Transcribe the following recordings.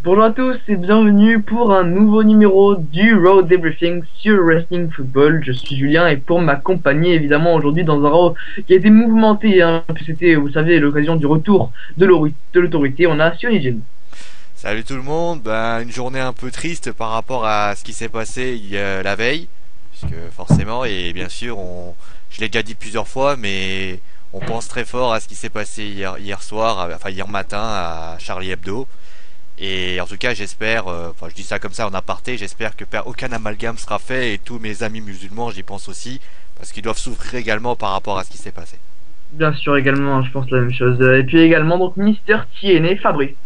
Bonjour à tous et bienvenue pour un nouveau numéro du Raw Debriefing sur Wrestling Football. Je suis Julien et pour m'accompagner évidemment aujourd'hui dans un Raw qui a été mouvementé, puis c'était, vous savez, l'occasion du retour de l'autorité, on a Sionijin. Salut tout le monde, une journée un peu triste par rapport à ce qui s'est passé la veille, puisque forcément, et bien sûr, je l'ai déjà dit plusieurs fois, mais on pense très fort à ce qui s'est passé hier soir, enfin hier matin à Charlie Hebdo. Et en tout cas, j'espère, je dis ça comme ça en aparté, j'espère que aucun amalgame sera fait et tous mes amis musulmans, j'y pense aussi, parce qu'ils doivent souffrir également par rapport à ce qui s'est passé. Bien sûr également, je pense la même chose. Et puis également donc Mister TNA Fabrice.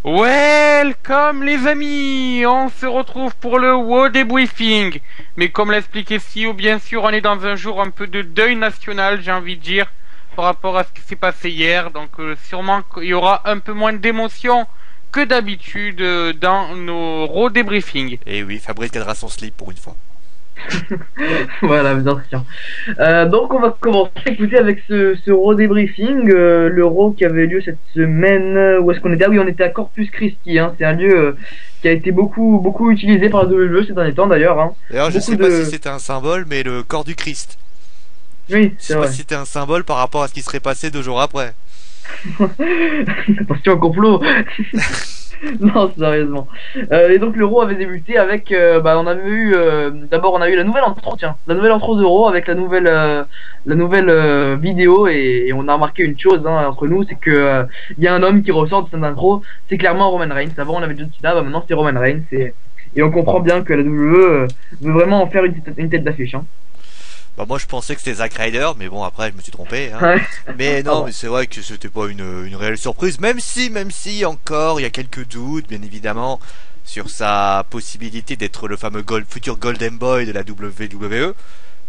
Welcome les amis, on se retrouve pour le WoW Debriefing. Mais comme l'a expliqué Sio, bien sûr, on est dans un jour un peu de deuil national, j'ai envie de dire, par rapport à ce qui s'est passé hier. Donc sûrement qu'il y aura un peu moins d'émotion que d'habitude dans nos WoW Debriefing. Et oui, Fabrice gagnera son slip pour une fois. Voilà, bien sûr. Donc on va commencer écoutez avec ce Raw débriefing, le Raw qui avait lieu cette semaine. Où est-ce qu'on était? Ah oui, on était à Corpus Christi. C'est un lieu qui a été beaucoup utilisé par la WWE ces derniers temps d'ailleurs. D'ailleurs, je sais pas si c'était un symbole, mais le corps du Christ. Oui, c'est vrai. Je sais pas si c'était un symbole par rapport à ce qui serait passé 2 jours après. Attention au complot. Non, sérieusement. Et donc l'Euro avait débuté avec, on avait eu, d'abord on a eu la nouvelle intro, la nouvelle intro d'Euro avec la nouvelle vidéo et on a remarqué une chose entre nous, c'est que il y a un homme qui ressort de cette intro, c'est clairement Roman Reigns. Avant on avait John Cena, maintenant c'est Roman Reigns et on comprend bien que la WWE veut vraiment en faire une tête d'affiche. Moi je pensais que c'était Zack Ryder, mais bon après je me suis trompé. Ouais. Mais non, mais c'est vrai que c'était pas une réelle surprise, même si encore il y a quelques doutes, bien évidemment, sur sa possibilité d'être le fameux futur Golden Boy de la WWE.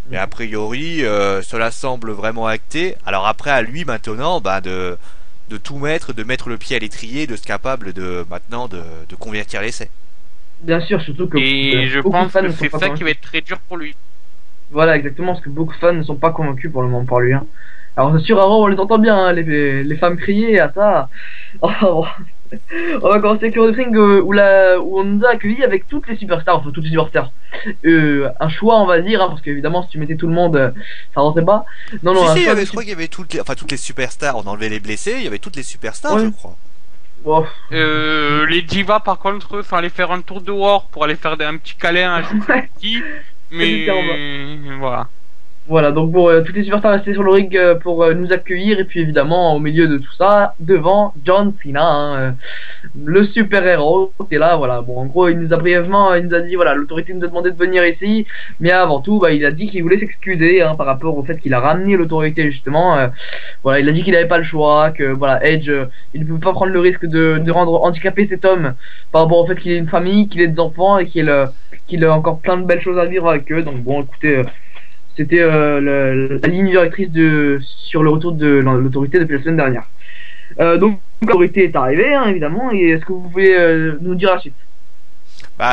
Mais a priori, cela semble vraiment acté. Alors après à lui maintenant, de tout mettre, de mettre le pied à l'étrier, de se capable de maintenant de convertir l'essai. Bien sûr, surtout que je pense que c'est ça qui va être très dur pour lui. Voilà, exactement, parce que beaucoup de fans ne sont pas convaincus pour le moment par lui. Alors c'est sûr, on les entend bien, les femmes crier à ça. On va commencer avec le wrestling où on nous a accueillis avec toutes les superstars, enfin toutes les superstars. Un choix, on va dire, parce qu'évidemment, si tu mettais tout le monde, ça rentrait pas. Non, je crois qu'il y avait toutes les superstars. On enlevait les blessés, il y avait toutes les superstars, ouais. Je crois. Wow. Les divas, par contre, faut aller faire un tour dehors pour aller faire un petit câlin à petit. Mais voilà. Voilà, donc bon, toutes les superstars restaient sur le ring pour nous accueillir et puis évidemment au milieu de tout ça, devant John Cena, le super héros qui est là, voilà. Bon, en gros, il nous a dit voilà, l'autorité nous a demandé de venir ici, mais avant tout, il a dit qu'il voulait s'excuser par rapport au fait qu'il a ramené l'autorité justement. Voilà, il a dit qu'il n'avait pas le choix, que voilà, Edge, il ne pouvait pas prendre le risque de rendre handicapé cet homme par rapport au fait qu'il ait une famille, qu'il ait des enfants et qu'il a encore plein de belles choses à vivre avec eux. Donc bon, écoutez. C'était la ligne directrice sur le retour de l'autorité depuis la semaine dernière. Donc l'autorité est arrivée, évidemment, et est-ce que vous pouvez nous dire la suite?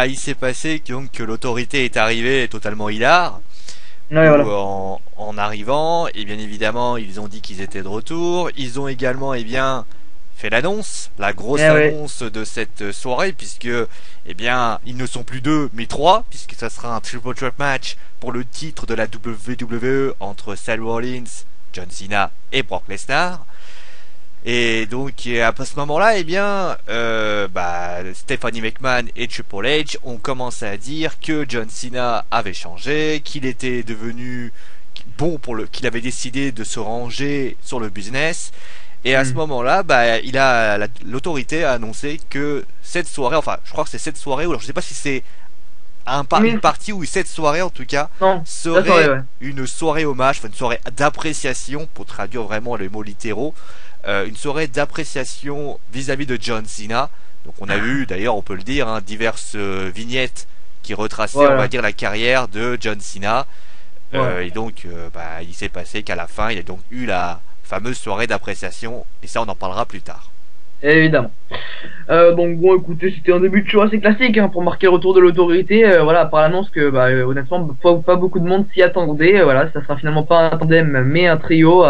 Il s'est passé que l'autorité est arrivée totalement hilar. Ouais, voilà. En arrivant, et bien évidemment, ils ont dit qu'ils étaient de retour. Ils ont également, fait l'annonce, la grosse annonce de cette soirée, puisque ils ne sont plus 2 mais 3, puisque ça sera un triple threat match pour le titre de la WWE entre Seth Rollins, John Cena et Brock Lesnar. Et donc à ce moment-là, Stephanie McMahon et Triple H ont commencé à dire que John Cena avait changé, qu'il était devenu bon qu'il avait décidé de se ranger sur le business. Et à ce moment-là, l'autorité a annoncé que cette soirée, je crois que c'est cette soirée, ou alors je sais pas si c'est une partie ou cette soirée en tout cas, serait une soirée hommage, une soirée d'appréciation, pour traduire vraiment les mots littéraux, une soirée d'appréciation vis-à-vis de John Cena. Donc on a eu, d'ailleurs on peut le dire, diverses vignettes qui retraçaient, on va dire, la carrière de John Cena. Et donc il s'est passé qu'à la fin, il y a donc eu la fameuse soirée d'appréciation, et ça on en parlera plus tard. Évidemment. Donc bon, écoutez, c'était un début de show assez classique pour marquer le retour de l'autorité. Voilà, par l'annonce que honnêtement pas beaucoup de monde s'y attendait. Voilà, ça sera finalement pas un tandem mais un trio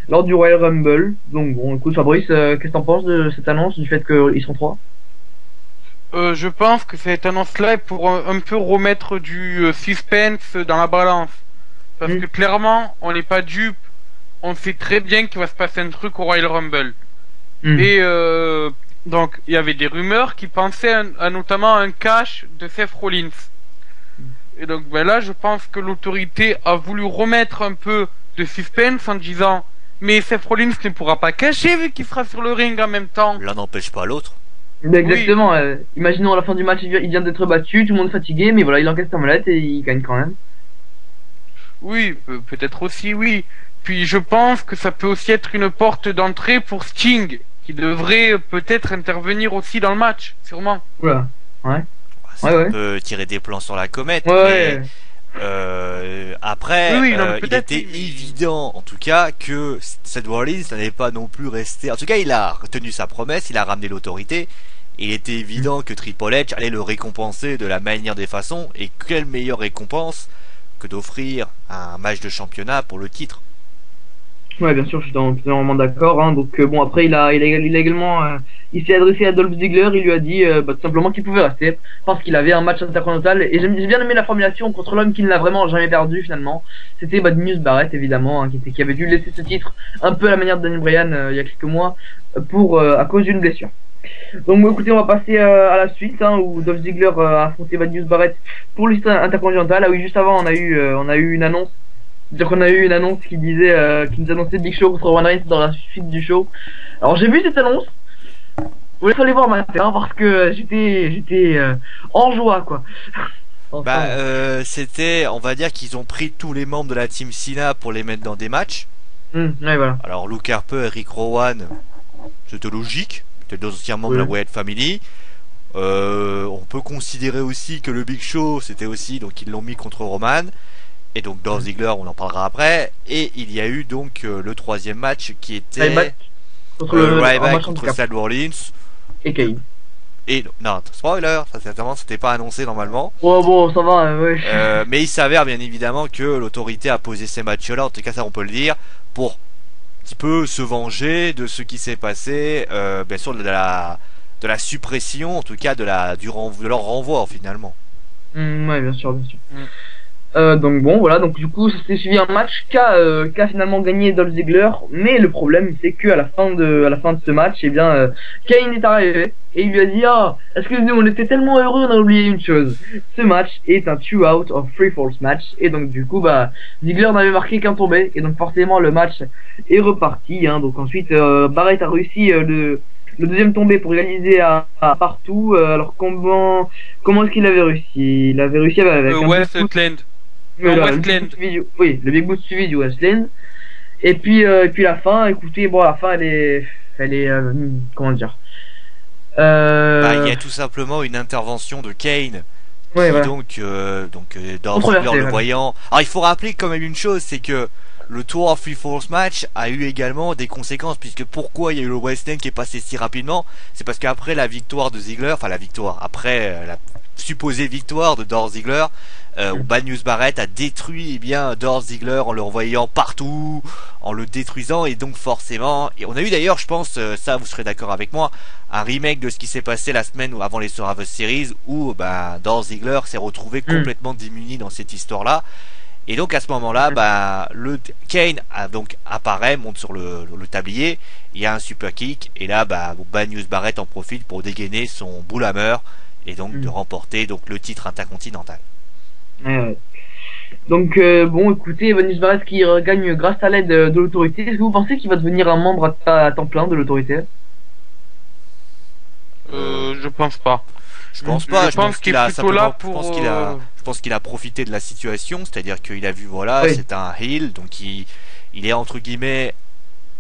lors du Royal Rumble. Donc bon, écoute Fabrice, qu'est-ce que t'en penses de cette annonce, du fait qu'ils sont 3? Je pense que cette annonce-là est pour un peu remettre du suspense dans la balance. Parce que clairement, on n'est pas dupe. On sait très bien qu'il va se passer un truc au Royal Rumble. Et donc, il y avait des rumeurs qui pensaient à notamment un cash de Seth Rollins. Et donc, ben là, je pense que l'autorité a voulu remettre un peu de suspense en disant mais Seth Rollins ne pourra pas cacher vu qu'il sera sur le ring en même temps. L'un n'empêche pas l'autre. Exactement, imaginons à la fin du match, il vient d'être battu, tout le monde est fatigué, mais voilà, il encaisse sa molette et il gagne quand même. Oui, peut-être aussi, oui. Puis je pense que ça peut aussi être une porte d'entrée pour Sting, qui devrait peut-être intervenir aussi dans le match, sûrement. Oula, ouais. Ça peut tirer des plans sur la comète. Ouais. Après, oui, non, il était évident, en tout cas, que Seth Rollins n'allait pas non plus rester. En tout cas, il a tenu sa promesse, il a ramené l'autorité. Il était évident que Triple H allait le récompenser de la manière des façons. Et quelle meilleure récompense que d'offrir un match de championnat pour le titre. Ouais, bien sûr, je suis totalement d'accord. Hein. Donc bon, après, il a également, il s'est adressé à Dolph Ziggler. Il lui a dit tout simplement qu'il pouvait rester parce qu'il avait un match intercontinental. Et j'ai bien aimé la formulation contre l'homme qui ne l'a vraiment jamais perdu finalement. C'était Daniel Barrett évidemment, hein, qui avait dû laisser ce titre un peu à la manière de Daniel Bryan il y a quelques mois pour à cause d'une blessure. Donc bon, écoutez, on va passer à la suite, hein, où Dolph Ziggler a affronté Daniel Barrett pour le titre intercontinental. Ah oui, juste avant, on a eu une annonce. C'est-à-dire qu'on a eu une annonce qui disait, qui nous annonçait Big Show contre Roman Reigns dans la suite du show. Alors j'ai vu cette annonce. Vous laissez aller voir matin parce que j'étais en joie quoi. Enfin, c'était, on va dire qu'ils ont pris tous les membres de la team Cena pour les mettre dans des matchs. Ouais, voilà. Alors Luke Harper, Eric Rowan, c'était logique. C'était deux anciens membres de la Wyatt Family. On peut considérer aussi que le Big Show, c'était aussi, donc ils l'ont mis contre Roman. Et donc Dolph Ziggler, on en parlera après. Et il y a eu donc le troisième match qui était Ryback contre Seth Rollins et Kane. Et non, spoiler, ça certainement c'était pas annoncé normalement. Oh bon, ça va, ouais. Mais il s'avère bien évidemment que l'autorité a posé ces matchs-là, en tout cas ça on peut le dire, pour un petit peu se venger de ce qui s'est passé, bien sûr de la suppression, en tout cas de leur renvoi finalement. Ouais, bien sûr, bien sûr. Donc bon, voilà, donc du coup, ça s'est suivi un match qu'a finalement gagné Dolph Ziggler, mais le problème c'est que à la fin de ce match, eh bien, Kane est arrivé et il lui a dit excusez-nous, on était tellement heureux, on a oublié une chose. Ce match est un 2 out of 3 falls match et donc du coup, Ziggler n'avait marqué qu'un tombé et donc forcément le match est reparti. Hein, donc ensuite, Barrett a réussi le deuxième tombé pour réaliser à partout. Alors comment est-ce qu'il avait réussi? Il avait réussi avec Westland. Oui, le Big Boot suivi du Westland. Et puis la fin, écoutez, bon, la fin elle est comment dire, il y a tout simplement une intervention de Kane. Ouais, qui donc Dolph Ziggler le voyant. Alors il faut rappeler quand même une chose, c'est que le Tour of Three Falls match a eu également des conséquences, puisque pourquoi il y a eu le Westland qui est passé si rapidement, c'est parce qu'après la victoire de Ziggler, après la supposée victoire de Dolph Ziggler, où Bad News Barrett a détruit Dolph Ziggler en le revoyant partout, en le détruisant, et donc forcément, et on a eu d'ailleurs, je pense, ça vous serez d'accord avec moi, un remake de ce qui s'est passé la semaine avant les Survivor Series, où Dolph Ziggler s'est retrouvé complètement démuni dans cette histoire-là. Et donc à ce moment-là, le Kane apparaît, monte sur le tablier, il y a un super kick, et là Bad News Barrett en profite pour dégainer son Bullhammer et donc de remporter le titre intercontinental. Donc bon, écoutez, Bad News Barrett qui gagne grâce à l'aide de l'autorité. Est-ce que vous pensez qu'il va devenir un membre à temps plein de l'autorité? Je pense pas. Je pense pas. Je pense qu'il a plutôt là pour. Je pense qu'il a profité de la situation, c'est-à-dire qu'il a vu c'est un heel, donc il est entre guillemets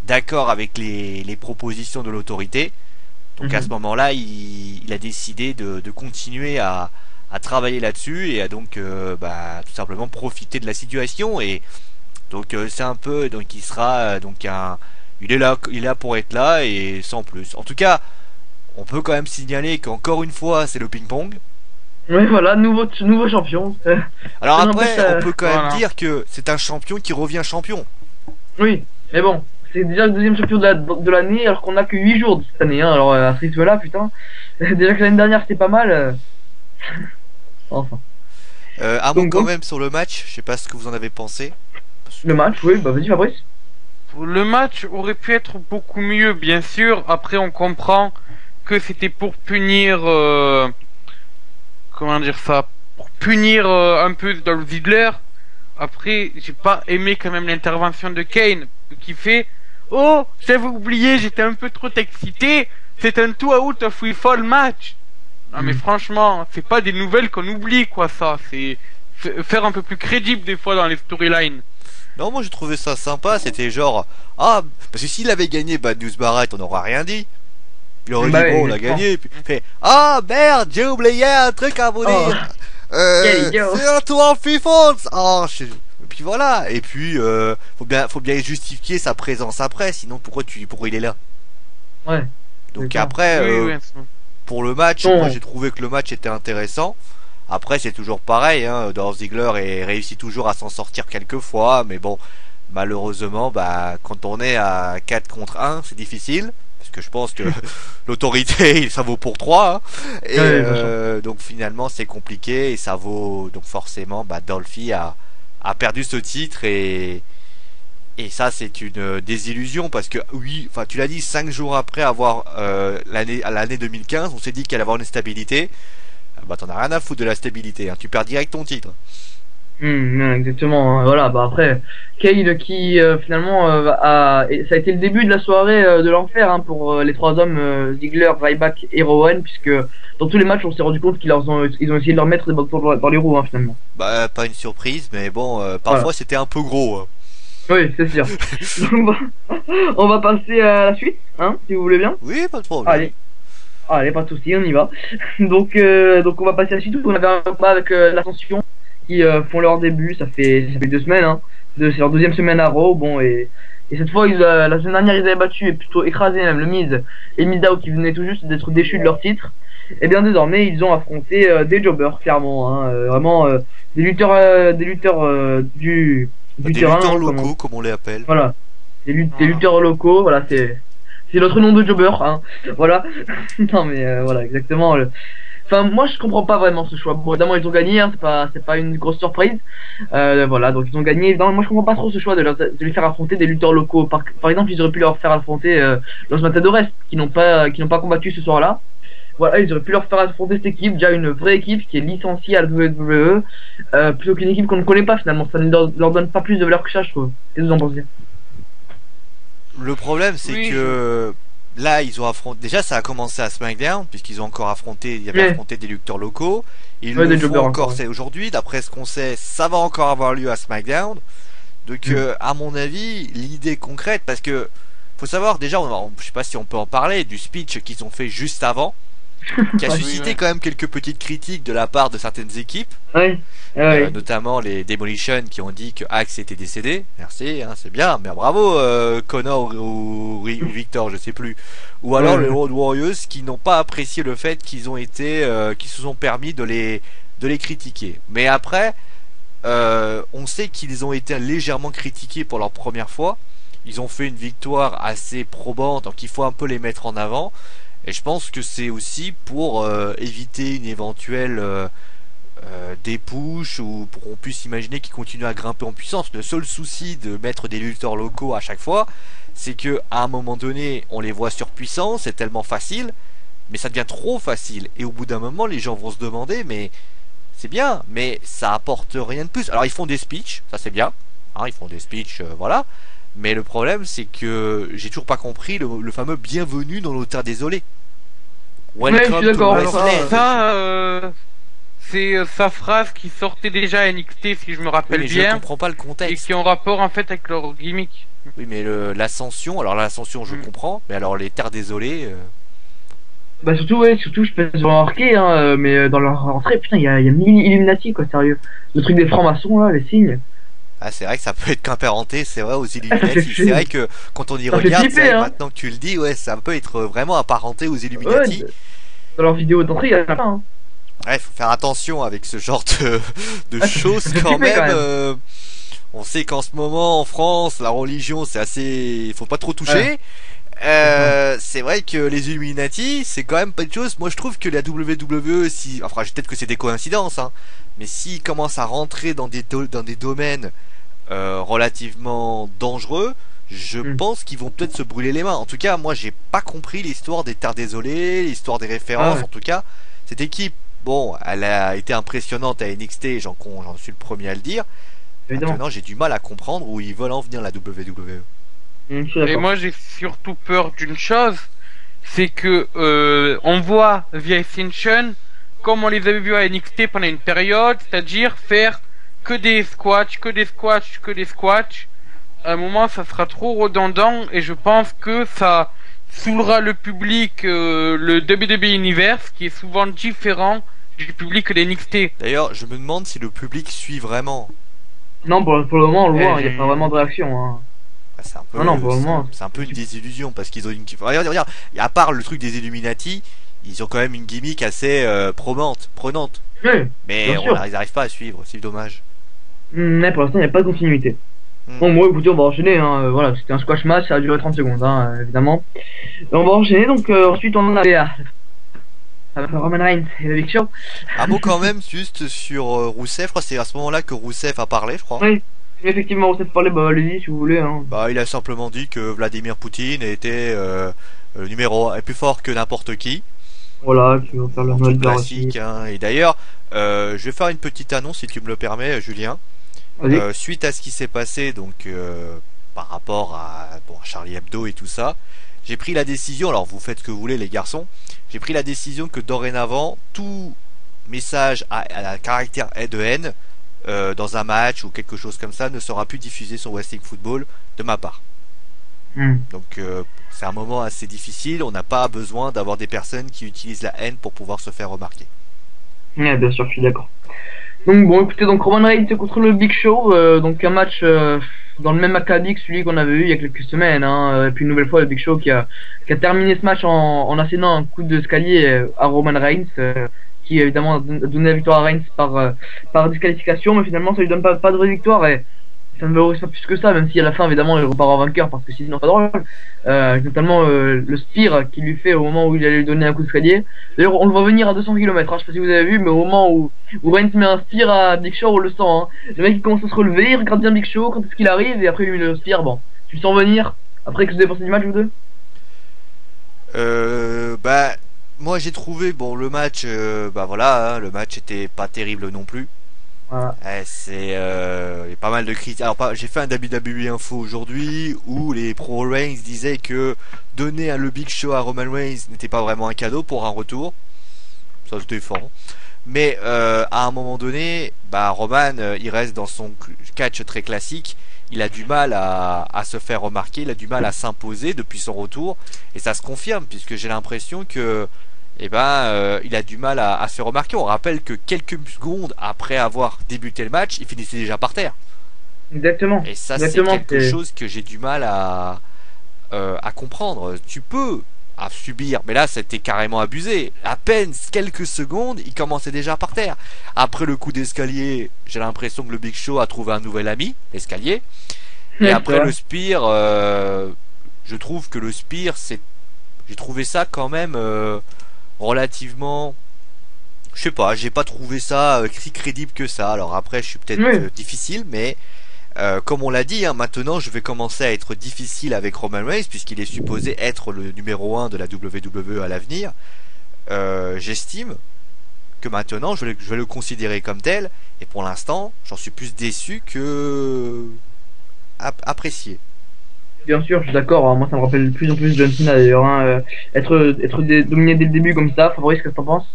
d'accord avec les propositions de l'autorité. Donc à ce moment-là, il a décidé de continuer à travailler là-dessus et à donc tout simplement profiter de la situation, et donc c'est un peu, donc il sera il est là pour être là et sans plus. En tout cas, on peut quand même signaler qu'encore une fois, c'est le ping-pong. Oui, voilà, nouveau champion. Alors après, on peut quand même dire que c'est un champion qui revient champion. Oui, mais bon, c'est déjà le deuxième champion de l'année alors qu'on a que 8 jours de cette année, hein. Alors à ce rythme-là, putain. Déjà que l'année dernière c'était pas mal. Enfin. Un mot Donc, quand même sur le match, je sais pas ce que vous en avez pensé. Le match, oui, bah vas-y Fabrice. Le match aurait pu être beaucoup mieux, bien sûr. Après, on comprend que c'était pour punir, comment dire ça, pour punir un peu Dolph Ziggler. Après, j'ai pas aimé quand même l'intervention de Kane qui fait "Oh, j'avais oublié, j'étais un peu trop excité. C'est un 2 out of 3 fall match." Non mais franchement, c'est pas des nouvelles qu'on oublie quoi ça. C'est faire un peu plus crédible des fois dans les storylines. Non, moi j'ai trouvé ça sympa, c'était genre, ah, parce que s'il avait gagné Bad News Barrett, on n'aurait rien dit. Il aurait Bah dit, oui, bon, on a évidemment. gagné, puis il fait, ah merde, j'ai oublié un truc à vous Oh. dire. Quel idiot. C'est un tour en FIFA. Oh, et puis voilà, et puis, faut bien justifier sa présence après, sinon pourquoi il est là? Ouais. Donc C'est ça. après, Oui, oui. pour le match, Non. moi j'ai trouvé que le match était intéressant. Après, c'est toujours pareil, hein. Dolph Ziggler réussit toujours à s'en sortir quelques fois, mais bon, malheureusement, bah, quand on est à 4 contre 1, c'est difficile, parce que je pense que l'autorité, ça vaut pour 3, hein. Et Ouais, donc finalement, c'est compliqué, et ça vaut, donc forcément, bah, Dolphy a perdu ce titre, et ça, c'est une désillusion, parce que oui, enfin, tu l'as dit, 5 jours après avoir l'année 2015, on s'est dit qu'elle allait avoir une stabilité. Bah t'en as rien à foutre de la stabilité, hein. Tu perds direct ton titre. Non, exactement, hein. Voilà, bah après, Cade qui finalement ça a été le début de la soirée de l'enfer, hein, pour les trois hommes, Ziggler, Ryback et Rowan, puisque dans tous les matchs on s'est rendu compte ils ont essayé de leur mettre des bâtons dans les roues, hein, finalement. Bah pas une surprise, mais bon, parfois Voilà. c'était un peu gros, hein. Oui, c'est sûr. Donc, on va passer à la suite, hein, si vous voulez bien. Oui, pas de problème. Allez. Allez, pas de soucis, on y va. Donc on va passer à la suite. On avait un combat avec l'Ascension qui font leur début. Ça fait 2 semaines, hein. C'est leur deuxième semaine à Raw. Bon, et cette fois, la semaine dernière, ils avaient battu et plutôt écrasé même le Miz et Mizdow qui venaient tout juste d'être déchus de leur titre. Et bien désormais, ils ont affronté des jobbers, clairement, hein. Vraiment des lutteurs, du Des terrain, lutteurs hein, locaux, comme on les appelle. voilà, des lutteurs locaux. Voilà, c'est notre nom de jobber, hein. Voilà. Non mais voilà, exactement. Enfin, moi je comprends pas vraiment ce choix. Bon, évidemment ils ont gagné, hein, c'est pas une grosse surprise. Voilà, donc ils ont gagné. Non, moi je comprends pas trop ce choix de les faire affronter des lutteurs locaux. Par exemple, ils auraient pu leur faire affronter Los Matadores qui n'ont pas combattu ce soir-là. Voilà, ils auraient pu leur faire affronter cette équipe, déjà une vraie équipe qui est licenciée à la WWE, plutôt qu'une équipe qu'on ne connaît pas finalement. Ça ne leur donne pas plus de valeur que ça, je trouve. Qu'est-ce que vous en pensez? Le problème, c'est Oui, que là, ils ont affronté. Déjà, ça a commencé à SmackDown, puisqu'ils ont encore affronté. Il y avait Ouais. affronté des lutteurs locaux. Ils Ouais, le des font jobbers encore encore, c'est aujourd'hui. D'après ce qu'on sait, ça va encore avoir lieu à SmackDown. Donc, à mon avis, l'idée concrète, parce que faut savoir déjà, je sais pas si on peut en parler du speech qu'ils ont fait juste avant, qui a Ouais. suscité Oui, ouais. quand même quelques petites critiques de la part de certaines équipes. Ouais. Ouais. Notamment les Demolition qui ont dit que Axe était décédé. Merci, hein, c'est bien, mais bravo Connor ou Victor, je sais plus. Ou alors Ouais. les Road Warriors qui n'ont pas apprécié le fait qu'ils ont été, qui se sont permis de les critiquer. Mais après, on sait qu'ils ont été légèrement critiqués pour leur première fois. Ils ont fait une victoire assez probante, donc il faut un peu les mettre en avant. Et je pense que c'est aussi pour éviter une éventuelle des pushs ou pour qu'on puisse imaginer qu'ils continuent à grimper en puissance. Le seul souci de mettre des lutteurs locaux à chaque fois, c'est que à un moment donné, on les voit surpuissants, c'est tellement facile, mais ça devient trop facile. Et au bout d'un moment, les gens vont se demander, mais c'est bien, mais ça apporte rien de plus. Alors ils font des speeches, ça c'est bien, hein, ils font des speeches, voilà. Mais le problème, c'est que j'ai toujours pas compris le fameux bienvenue dans l'auteur désolé. Ouais, je suis d'accord. to Alors, wrestling. Ça, c'est sa phrase qui sortait déjà à NXT, si je me Oui, rappelle mais je bien, comprends pas le et contexte. qui est en rapport en fait avec leur gimmick. Oui, mais l'ascension, alors l'ascension, je Mm. comprends, mais alors les terres désolées. Bah surtout, ouais, surtout je peux remarquer, hein, mais dans leur rentrée, putain, il y a 1000 Illuminati, quoi, sérieux. Le truc des francs-maçons, là, les signes. Ah, c'est vrai que ça peut être qu'apparenté, c'est vrai, aux Ça fait Illuminati. flipper. C'est vrai que quand on y Ça fait regarde, flipper, c'est vrai que hein. maintenant que tu le dis, ouais, ça peut être vraiment apparenté aux Ouais, Illuminati. dans leur vidéo d'entrée, il y en a pas, hein. Ouais, faut faire attention avec ce genre de Ah, ça choses fait quand flipper, même. quand même. On sait qu'en ce moment en France, la religion c'est assez, faut pas trop toucher. C'est vrai que les Illuminati, c'est quand même pas une chose. Moi, je trouve que la WWE, si, enfin, peut-être que c'est des coïncidences, hein, mais s'ils commencent à rentrer dans des domaines relativement dangereux, je pense qu'ils vont peut-être se brûler les mains. En tout cas, moi, j'ai pas compris l'histoire des Terres Désolées, l'histoire des références. En tout cas, cette équipe, bon, elle a été impressionnante à NXT, j'en suis le premier à le dire. Évidemment. Maintenant, j'ai du mal à comprendre où ils veulent en venir la WWE. Et moi j'ai surtout peur d'une chose, c'est que on voit The Ascension, comme on les avait vus à NXT pendant une période, c'est-à-dire faire que des squats, que des squats, que des squats. À un moment ça sera trop redondant et je pense que ça saoulera le public, le WWE Universe qui est souvent différent du public de NXT. D'ailleurs, je me demande si le public suit vraiment. Non, pour le moment, on le voit, il n'y a pas vraiment de réaction. Hein. C'est un peu, non, pour le moment, c'est un peu une désillusion parce qu'ils ont une. Regarde, à part le truc des Illuminati, ils ont quand même une gimmick assez prenante. Oui, mais ils n'arrivent pas à suivre, c'est dommage. Mais pour l'instant, il n'y a pas de continuité. Bon, moi, écoutez, on va enchaîner. Hein. Voilà, c'était un squash match, ça a duré 30 secondes, hein, évidemment. Et on va enchaîner, donc ensuite, on en avait avec Roman Reigns et le Big Show. Un mot quand même, juste sur Rousseff. Je crois que c'est à ce moment-là que Rousseff a parlé, je crois. Oui. Effectivement, Rousseff parlait, bah allez-y si vous voulez. Hein. Bah, il a simplement dit que Vladimir Poutine était le numéro 1 plus fort que n'importe qui. Voilà, tu vas faire le mode classique. Hein. Et d'ailleurs, je vais faire une petite annonce si tu me le permets, Julien. Suite à ce qui s'est passé, donc par rapport à Charlie Hebdo et tout ça, j'ai pris la décision. Alors vous faites ce que vous voulez, les garçons. J'ai pris la décision que dorénavant, tout message à caractère de haine dans un match ou quelque chose comme ça ne sera plus diffusé sur Wrestling Football de ma part. Donc c'est un moment assez difficile, on n'a pas besoin d'avoir des personnes qui utilisent la haine pour pouvoir se faire remarquer. Ouais, bien sûr, je suis d'accord. Donc bon, écoutez, donc Roman Reigns contre le Big Show, donc un match dans le même acabit que celui qu'on avait eu il y a quelques semaines, hein, et puis une nouvelle fois le Big Show qui a terminé ce match en assénant un coup d'escalier à Roman Reigns, qui évidemment a donné la victoire à Reigns par disqualification, mais finalement ça lui donne pas de vraie victoire et ça ne valorise pas plus que ça, même si à la fin évidemment il repart en vainqueur parce que sinon c'est pas drôle. Notamment le spear qu'il lui fait au moment où il allait lui donner un coup d'escalier. D'ailleurs on le voit venir à 200 km, hein, je sais pas si vous avez vu, mais au moment où Reigns met un spear à Big Show, on le sent. Hein. Le mec il commence à se relever, il regarde bien Big Show quand est-ce qu'il arrive et après il met le spear. Bon, tu le sens venir. Après que vous avez pensé du match vous deux? Bah moi j'ai trouvé le match, voilà, hein, le match était pas terrible non plus. Voilà. Il y a pas mal de critiques. Alors j'ai fait un WWE Info aujourd'hui où les pro Reigns disaient que donner le Big Show à Roman Reigns n'était pas vraiment un cadeau pour un retour. Ça se défend. Mais à un moment donné, Roman il reste dans son catch très classique. Il a du mal à se faire remarquer, il a du mal à s'imposer depuis son retour et ça se confirme puisque j'ai l'impression que il a du mal à se faire remarquer. On rappelle que quelques secondes après avoir débuté le match, il finissait déjà par terre. Exactement. Et ça, c'est quelque chose que j'ai du mal à comprendre. Tu peux subir, mais là, c'était carrément abusé. À peine quelques secondes, il commençait déjà par terre. Après le coup d'escalier, j'ai l'impression que le Big Show a trouvé un nouvel ami, l'escalier. Et après le spear, je trouve que le spear, j'ai trouvé ça quand même relativement, je sais pas, j'ai pas trouvé ça si crédible que ça. Alors après je suis peut-être difficile, mais comme on l'a dit, hein, maintenant je vais commencer à être difficile avec Roman Reigns puisqu'il est supposé être le numéro 1 de la WWE à l'avenir. J'estime que maintenant je vais le considérer comme tel et pour l'instant j'en suis plus déçu que apprécié. Bien sûr, je suis d'accord. Moi, ça me rappelle de plus en plus John Cena d'ailleurs. Hein. Être dominé dès le début comme ça, Fabrice, qu'est-ce que t'en penses?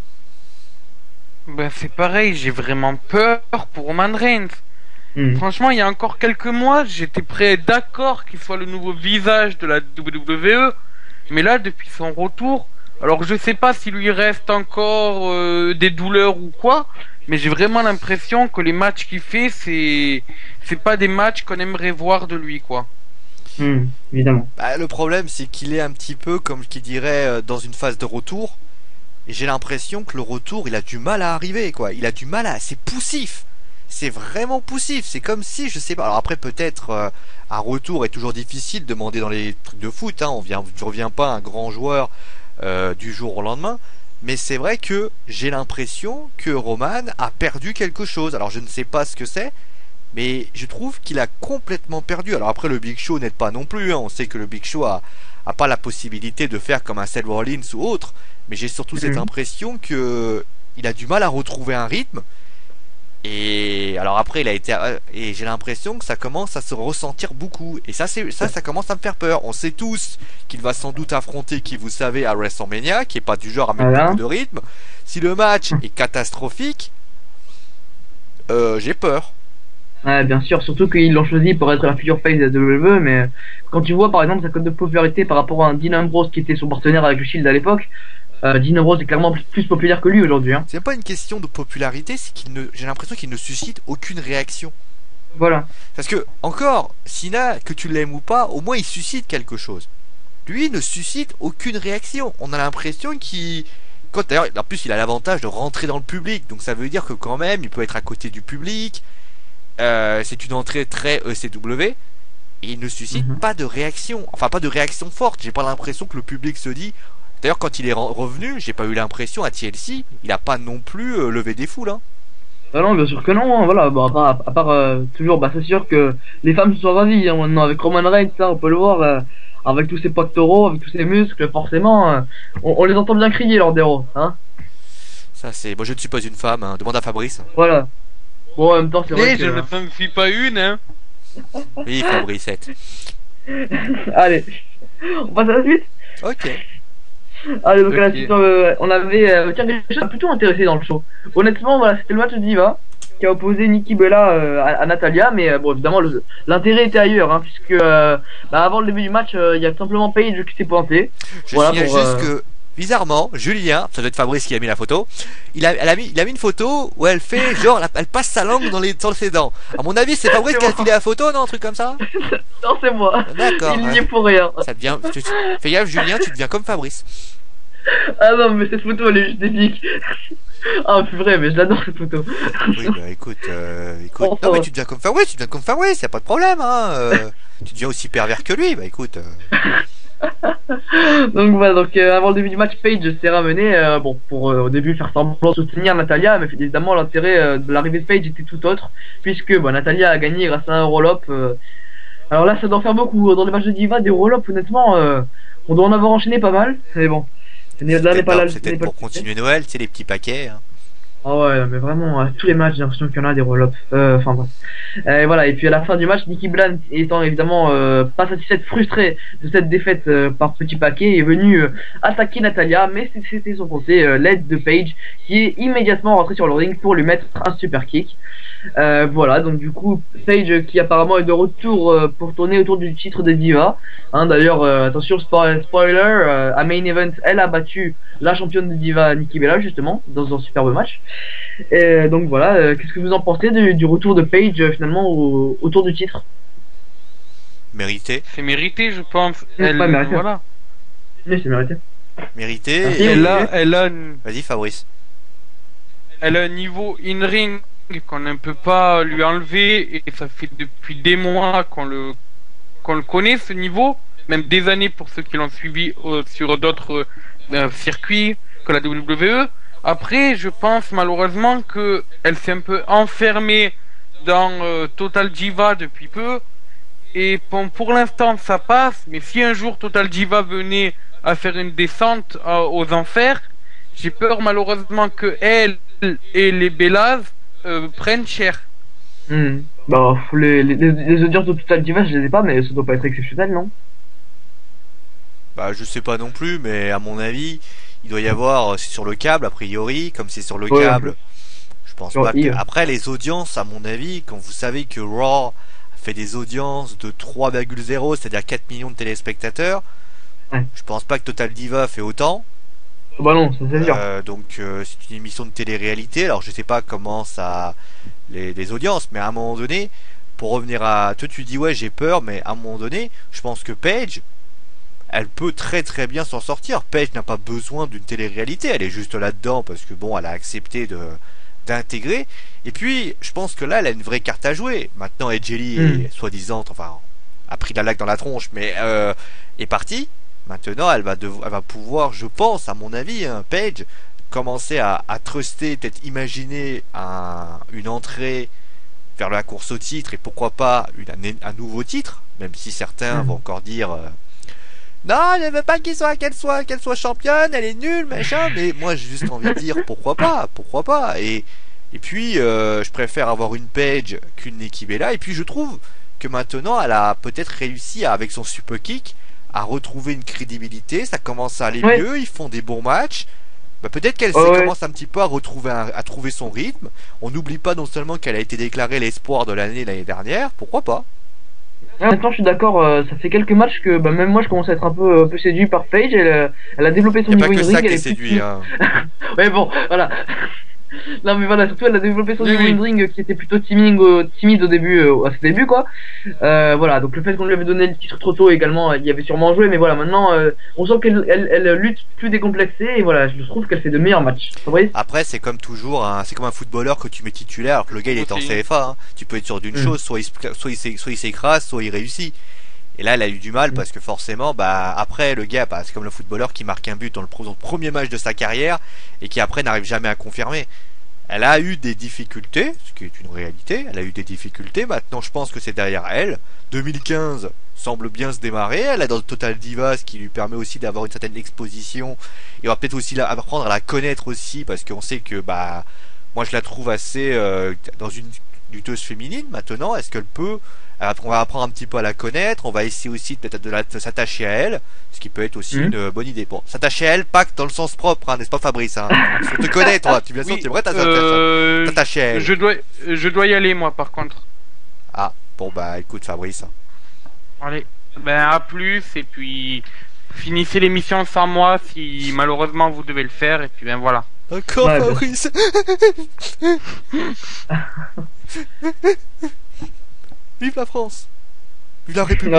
C'est pareil. J'ai vraiment peur pour Roman Reigns. Franchement, il y a encore quelques mois, j'étais prêt d'accord qu'il soit le nouveau visage de la WWE. Mais là, depuis son retour, alors je sais pas s'il lui reste encore des douleurs ou quoi, mais j'ai vraiment l'impression que les matchs qu'il fait, c'est pas des matchs qu'on aimerait voir de lui, quoi. Évidemment. Le problème c'est qu'il est un petit peu comme qui dirait dans une phase de retour et j'ai l'impression que le retour il a du mal à arriver quoi, il a du mal c'est poussif. c'est vraiment poussif. C'est comme si, je sais pas. Alors après, peut-être un retour est toujours difficile de demander dans les trucs de foot. Hein. Tu reviens pas un grand joueur du jour au lendemain. Mais c'est vrai que j'ai l'impression que Roman a perdu quelque chose. Alors je ne sais pas ce que c'est, mais je trouve qu'il a complètement perdu. Alors après, le Big Show n'aide pas non plus. Hein. On sait que le Big Show a pas la possibilité de faire comme un Seth Rollins ou autre. Mais j'ai surtout cette impression que il a du mal à retrouver un rythme. Et alors après, et j'ai l'impression que ça commence à se ressentir beaucoup. Et ça commence à me faire peur. On sait tous qu'il va sans doute affronter, qui vous savez, à WrestleMania, qui est pas du genre à mettre beaucoup de rythme. Si le match est catastrophique, j'ai peur. Ouais, bien sûr, surtout qu'ils l'ont choisi pour être la future face de la WWE, mais quand tu vois par exemple sa cote de popularité par rapport à un Dean Ambrose qui était son partenaire avec le Shield à l'époque, Dean Ambrose est clairement plus populaire que lui aujourd'hui. Hein. C'est pas une question de popularité, c'est j'ai l'impression qu'il ne suscite aucune réaction. Voilà. Parce que, encore, Cena, que tu l'aimes ou pas, au moins il suscite quelque chose. Lui, il ne suscite aucune réaction. On a l'impression qu'il... D'ailleurs, en plus, il a l'avantage de rentrer dans le public, donc ça veut dire que quand même, il peut être à côté du public. C'est une entrée très ECW. Et il ne suscite pas de réaction. Enfin, pas de réaction forte. J'ai pas l'impression que le public se dit... D'ailleurs, quand il est revenu, j'ai pas eu l'impression à TLC, il a pas non plus levé des foules. Hein. Ah non, bien sûr que non. Hein, voilà, bon, à part toujours, c'est sûr que les femmes se sont ravies. Hein, maintenant, avec Roman Reigns, ça, on peut le voir, avec tous ses pectoraux, avec tous ses muscles, forcément, on les entend bien crier lors des Raw. Hein. Ça, c'est. Moi, je ne suis pas une femme. Hein. Demande à Fabrice. Voilà. Bon, en même temps, c'est vrai que... je ne suis pas une, hein. Oui, Fabrice. Allez, on passe à la suite. Ok. Allez, donc à la suite, on avait tiens, des choses plutôt intéressées dans le show. Honnêtement, voilà, c'était le match de Diva qui a opposé Nikki Bella à Natalia, mais bon, évidemment, l'intérêt était ailleurs, hein, puisque avant le début du match, il y a simplement Paige qui s'est pointé. Je signale juste que, bizarrement, Julien, ça doit être Fabrice qui a mis la photo, il a mis une photo où elle fait genre, elle passe sa langue sur ses dents. À mon avis, c'est Fabrice qui a filé la photo, non, un truc comme ça? Non, c'est moi. D'accord. Il n'y est pour rien. Ça devient, fais gaffe, Julien, tu deviens comme Fabrice. Ah non, mais cette photo, elle est juste épique. Ah, c'est vrai, mais je l'adore cette photo. Oui, bah écoute, non, mais tu deviens comme Fabrice, y a pas de problème, hein. Tu deviens aussi pervers que lui, bah écoute. Donc voilà, avant le début du match, Paige s'est ramenée pour au début faire semblant de soutenir Natalia, mais évidemment l'intérêt de l'arrivée de Paige était tout autre, puisque Natalia a gagné grâce à un roll-up. Alors là, ça doit faire beaucoup dans les matchs de Diva, des roll-up, honnêtement, on doit en avoir enchaîné pas mal, mais bon. C'était pour continuer Noël, tu sais, les petits paquets. Hein. Ah ouais, mais vraiment, tous les matchs, j'ai l'impression qu'il y en a des roll-ups. Enfin bref. Voilà, et puis à la fin du match, Nikki Bella, étant évidemment pas satisfaite, frustrée de cette défaite par petit paquet, est venue attaquer Natalia, mais c'était son côté l'aide de Paige, qui est immédiatement rentrée sur le ring pour lui mettre un super kick. Voilà, donc du coup, Paige qui apparemment est de retour pour tourner autour du titre de Diva. Hein, d'ailleurs, attention, spoiler, à Main Event, elle a battu la championne de Diva, Nikki Bella, justement, dans un superbe match. Et donc voilà, qu'est-ce que vous en pensez du retour de Paige finalement autour du titre? Mérité. C'est mérité, je pense. C'est pas mérité. Voilà. Oui, c'est mérité. Mérité. Vas-y, Fabrice. Elle a un niveau in-ring qu'on ne peut pas lui enlever, et ça fait depuis des mois qu'on le connaît, ce niveau, même des années pour ceux qui l'ont suivi sur d'autres circuits que la WWE. Après, je pense malheureusement que elle s'est un peu enfermée dans Total Diva depuis peu, et bon, pour l'instant ça passe, mais si un jour Total Diva venait à faire une descente aux enfers, j'ai peur malheureusement que elle et les Bellas prennent cher. Bah, les audiences de Total Divas, je les ai pas, mais ça doit pas être exceptionnel, non? Bah, je sais pas non plus, mais à mon avis, il doit y avoir, c'est sur le câble, a priori, comme c'est sur le câble. Je pense pas que... Après, les audiences, à mon avis, quand vous savez que Raw fait des audiences de 3,0, c'est-à-dire 4 millions de téléspectateurs, je pense pas que Total Diva fait autant. Bah non, ça c'est sûr. Donc c'est une émission de télé-réalité. Alors je sais pas comment ça les audiences, mais à un moment donné, pour revenir à toi, tu dis ouais j'ai peur, mais à un moment donné, je pense que Paige, elle peut très très bien s'en sortir. Paige n'a pas besoin d'une télé-réalité, elle est juste là-dedans parce que bon, elle a accepté d'intégrer. Et puis, je pense que là, elle a une vraie carte à jouer. Maintenant, Edge est soi-disant, enfin, a pris la laque dans la tronche, mais est partie. Maintenant, elle va pouvoir, je pense, à mon avis, Paige, commencer à truster, peut-être imaginer une entrée vers la course au titre et pourquoi pas un nouveau titre, même si certains vont encore dire non, je veux pas qu'elle soit championne, elle est nulle, machin, mais moi j'ai juste envie de dire pourquoi pas, et puis je préfère avoir une Paige qu'une Nikki Bella, et puis je trouve que maintenant elle a peut-être réussi avec son super kick à retrouver une crédibilité, ça commence à aller mieux, ils font des bons matchs. Bah peut-être qu'elle commence un petit peu à trouver son rythme. On n'oublie pas non seulement qu'elle a été déclarée l'espoir de l'année dernière, pourquoi pas. Maintenant je suis d'accord, ça fait quelques matchs que même moi je commence à être un peu séduit par Paige, elle a développé son niveau in-ring. Il n'y a pas que ça qui est séduit. Hein. Ouais bon, voilà. Non mais voilà, surtout elle a développé son niveau in-ring qui était plutôt timide au début, à ses débuts quoi. Voilà, donc le fait qu'on lui avait donné le titre trop tôt également, il y avait sûrement joué, mais voilà, maintenant on sent qu'elle lutte plus décomplexée et voilà, je trouve qu'elle fait de meilleurs matchs. Après c'est comme toujours, c'est comme un footballeur que tu mets titulaire alors que le gars il est en CFA. Hein. Tu peux être sûr d'une chose, soit il s'écrase, soit il réussit. Et là, elle a eu du mal parce que forcément, après le gars, c'est comme le footballeur qui marque un but dans le premier match de sa carrière et qui après n'arrive jamais à confirmer. Elle a eu des difficultés, ce qui est une réalité. Elle a eu des difficultés. Maintenant, je pense que c'est derrière elle. 2015 semble bien se démarrer. Elle a dans le Total Divas, ce qui lui permet aussi d'avoir une certaine exposition. Et on va peut-être aussi apprendre à la connaître aussi parce qu'on sait que, moi, je la trouve assez dans une lutteuse féminine. Maintenant, est-ce qu'elle peut on va apprendre un petit peu à la connaître, on va essayer aussi peut-être de s'attacher à elle, ce qui peut être aussi une bonne idée. Bon, s'attacher à elle, pas que dans le sens propre, n'est-ce pas Fabrice On te connaît toi, tu bien sûr, tu aimerais t'attacher à elle. Je dois y aller moi par contre. Ah, bon écoute Fabrice. Allez, à plus, et puis finissez l'émission sans moi si malheureusement vous devez le faire, et puis voilà. D'accord Fabrice. Vive la France. Vive la République.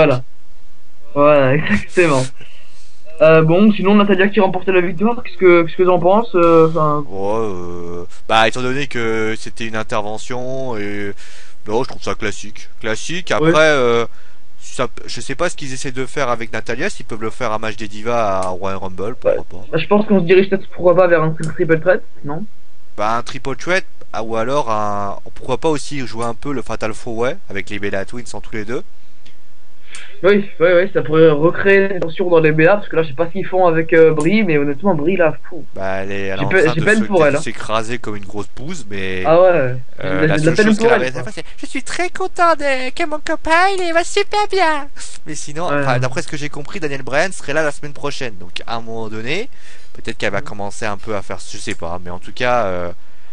Voilà, exactement. Bon, sinon Natalia qui remportait la victoire, qu'est-ce que t'en penses étant donné que c'était une intervention, et je trouve ça classique. Après, je sais pas ce qu'ils essaient de faire avec Natalia, s'ils peuvent le faire un match des divas à Royal Rumble, pourquoi pas. Je pense qu'on se dirige peut-être pourquoi pas vers un triple threat, non? Un triple threat. Ou alors pourquoi pas aussi jouer un peu le Fatal 4-Way avec les Bella Twins en tous les deux. Oui, ça pourrait recréer des tensions dans les Bella parce que là je sais pas ce qu'ils font avec Brie, mais honnêtement Brie là, fou. Elle j'ai peine pour elle. S'écraser comme une grosse bouse, mais la seule chose qu'elle avait fait, c'est je suis très content que mon copain il va super bien. Mais sinon, d'après ce que j'ai compris, Daniel Bryan serait là la semaine prochaine, donc à un moment donné, peut-être qu'elle va commencer un peu à faire, je sais pas, mais en tout cas.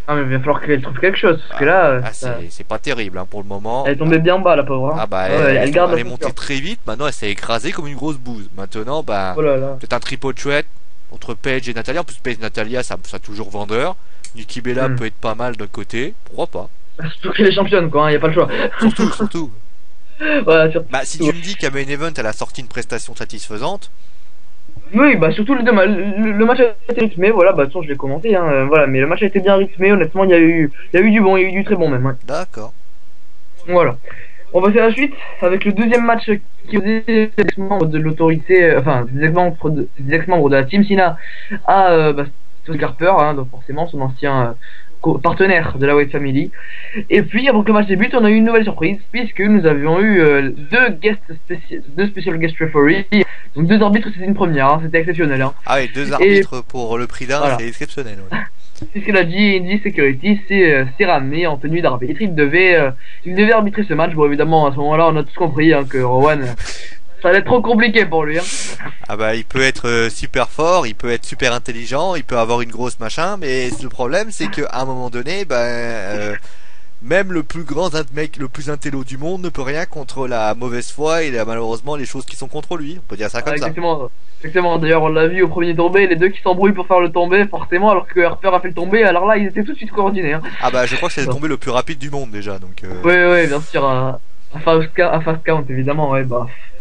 Mais il va falloir qu'elle trouve quelque chose, parce que là... c'est pas terrible pour le moment. Elle est tombée bien bas, la pauvre. Elle est montée très vite, maintenant elle s'est écrasée comme une grosse bouse. Maintenant, peut-être un triple threat entre Paige et Natalia. En plus, Paige et Natalia, ça toujours vendeur. Nikki Bella peut être pas mal d'un côté, pourquoi pas. Surtout qu'elle est championne, quoi, y a pas le choix. Surtout. Si tu me dis qu'à Main Event, elle a sorti une prestation satisfaisante... Oui, surtout le match a été rythmé, voilà, de toute façon je l'ai commenté, mais le match a été bien rythmé, honnêtement, il y a eu du bon, il y a eu du très bon même. D'accord. Voilà. On va faire la suite avec le deuxième match qui faisait des ex-membres de l'autorité, des ex-membres de la Team Cena à Stone Harper, donc forcément son ancien partenaire de la Wyatt Family. Et puis avant que le match débute, on a eu une nouvelle surprise puisque nous avions eu deux special guest referees, donc deux arbitres, c'était une première, c'était exceptionnel. Ah oui, deux arbitres pour le prix d'un, c'est exceptionnel. C'est ce que la G&D Security s'est ramené en tenue d'arbitre. Il devait arbitrer ce match. Bon, évidemment, à ce moment-là, on a tous compris que Rowan, ça allait être trop compliqué pour lui. Il peut être super fort, il peut être super intelligent, il peut avoir une grosse machin, mais le problème, c'est qu'à un moment donné, même le plus grand mec, le plus intello du monde ne peut rien contre la mauvaise foi et malheureusement les choses qui sont contre lui. On peut dire ça comme ça. Exactement. D'ailleurs, on l'a vu au premier tombé, les deux qui s'embrouillent pour faire le tombé, forcément, alors que Harper a fait le tombé. Alors là, ils étaient tout de suite coordonnés. Je crois que c'est le tombé le plus rapide du monde déjà. Donc. Oui, bien sûr. Un fast count, évidemment.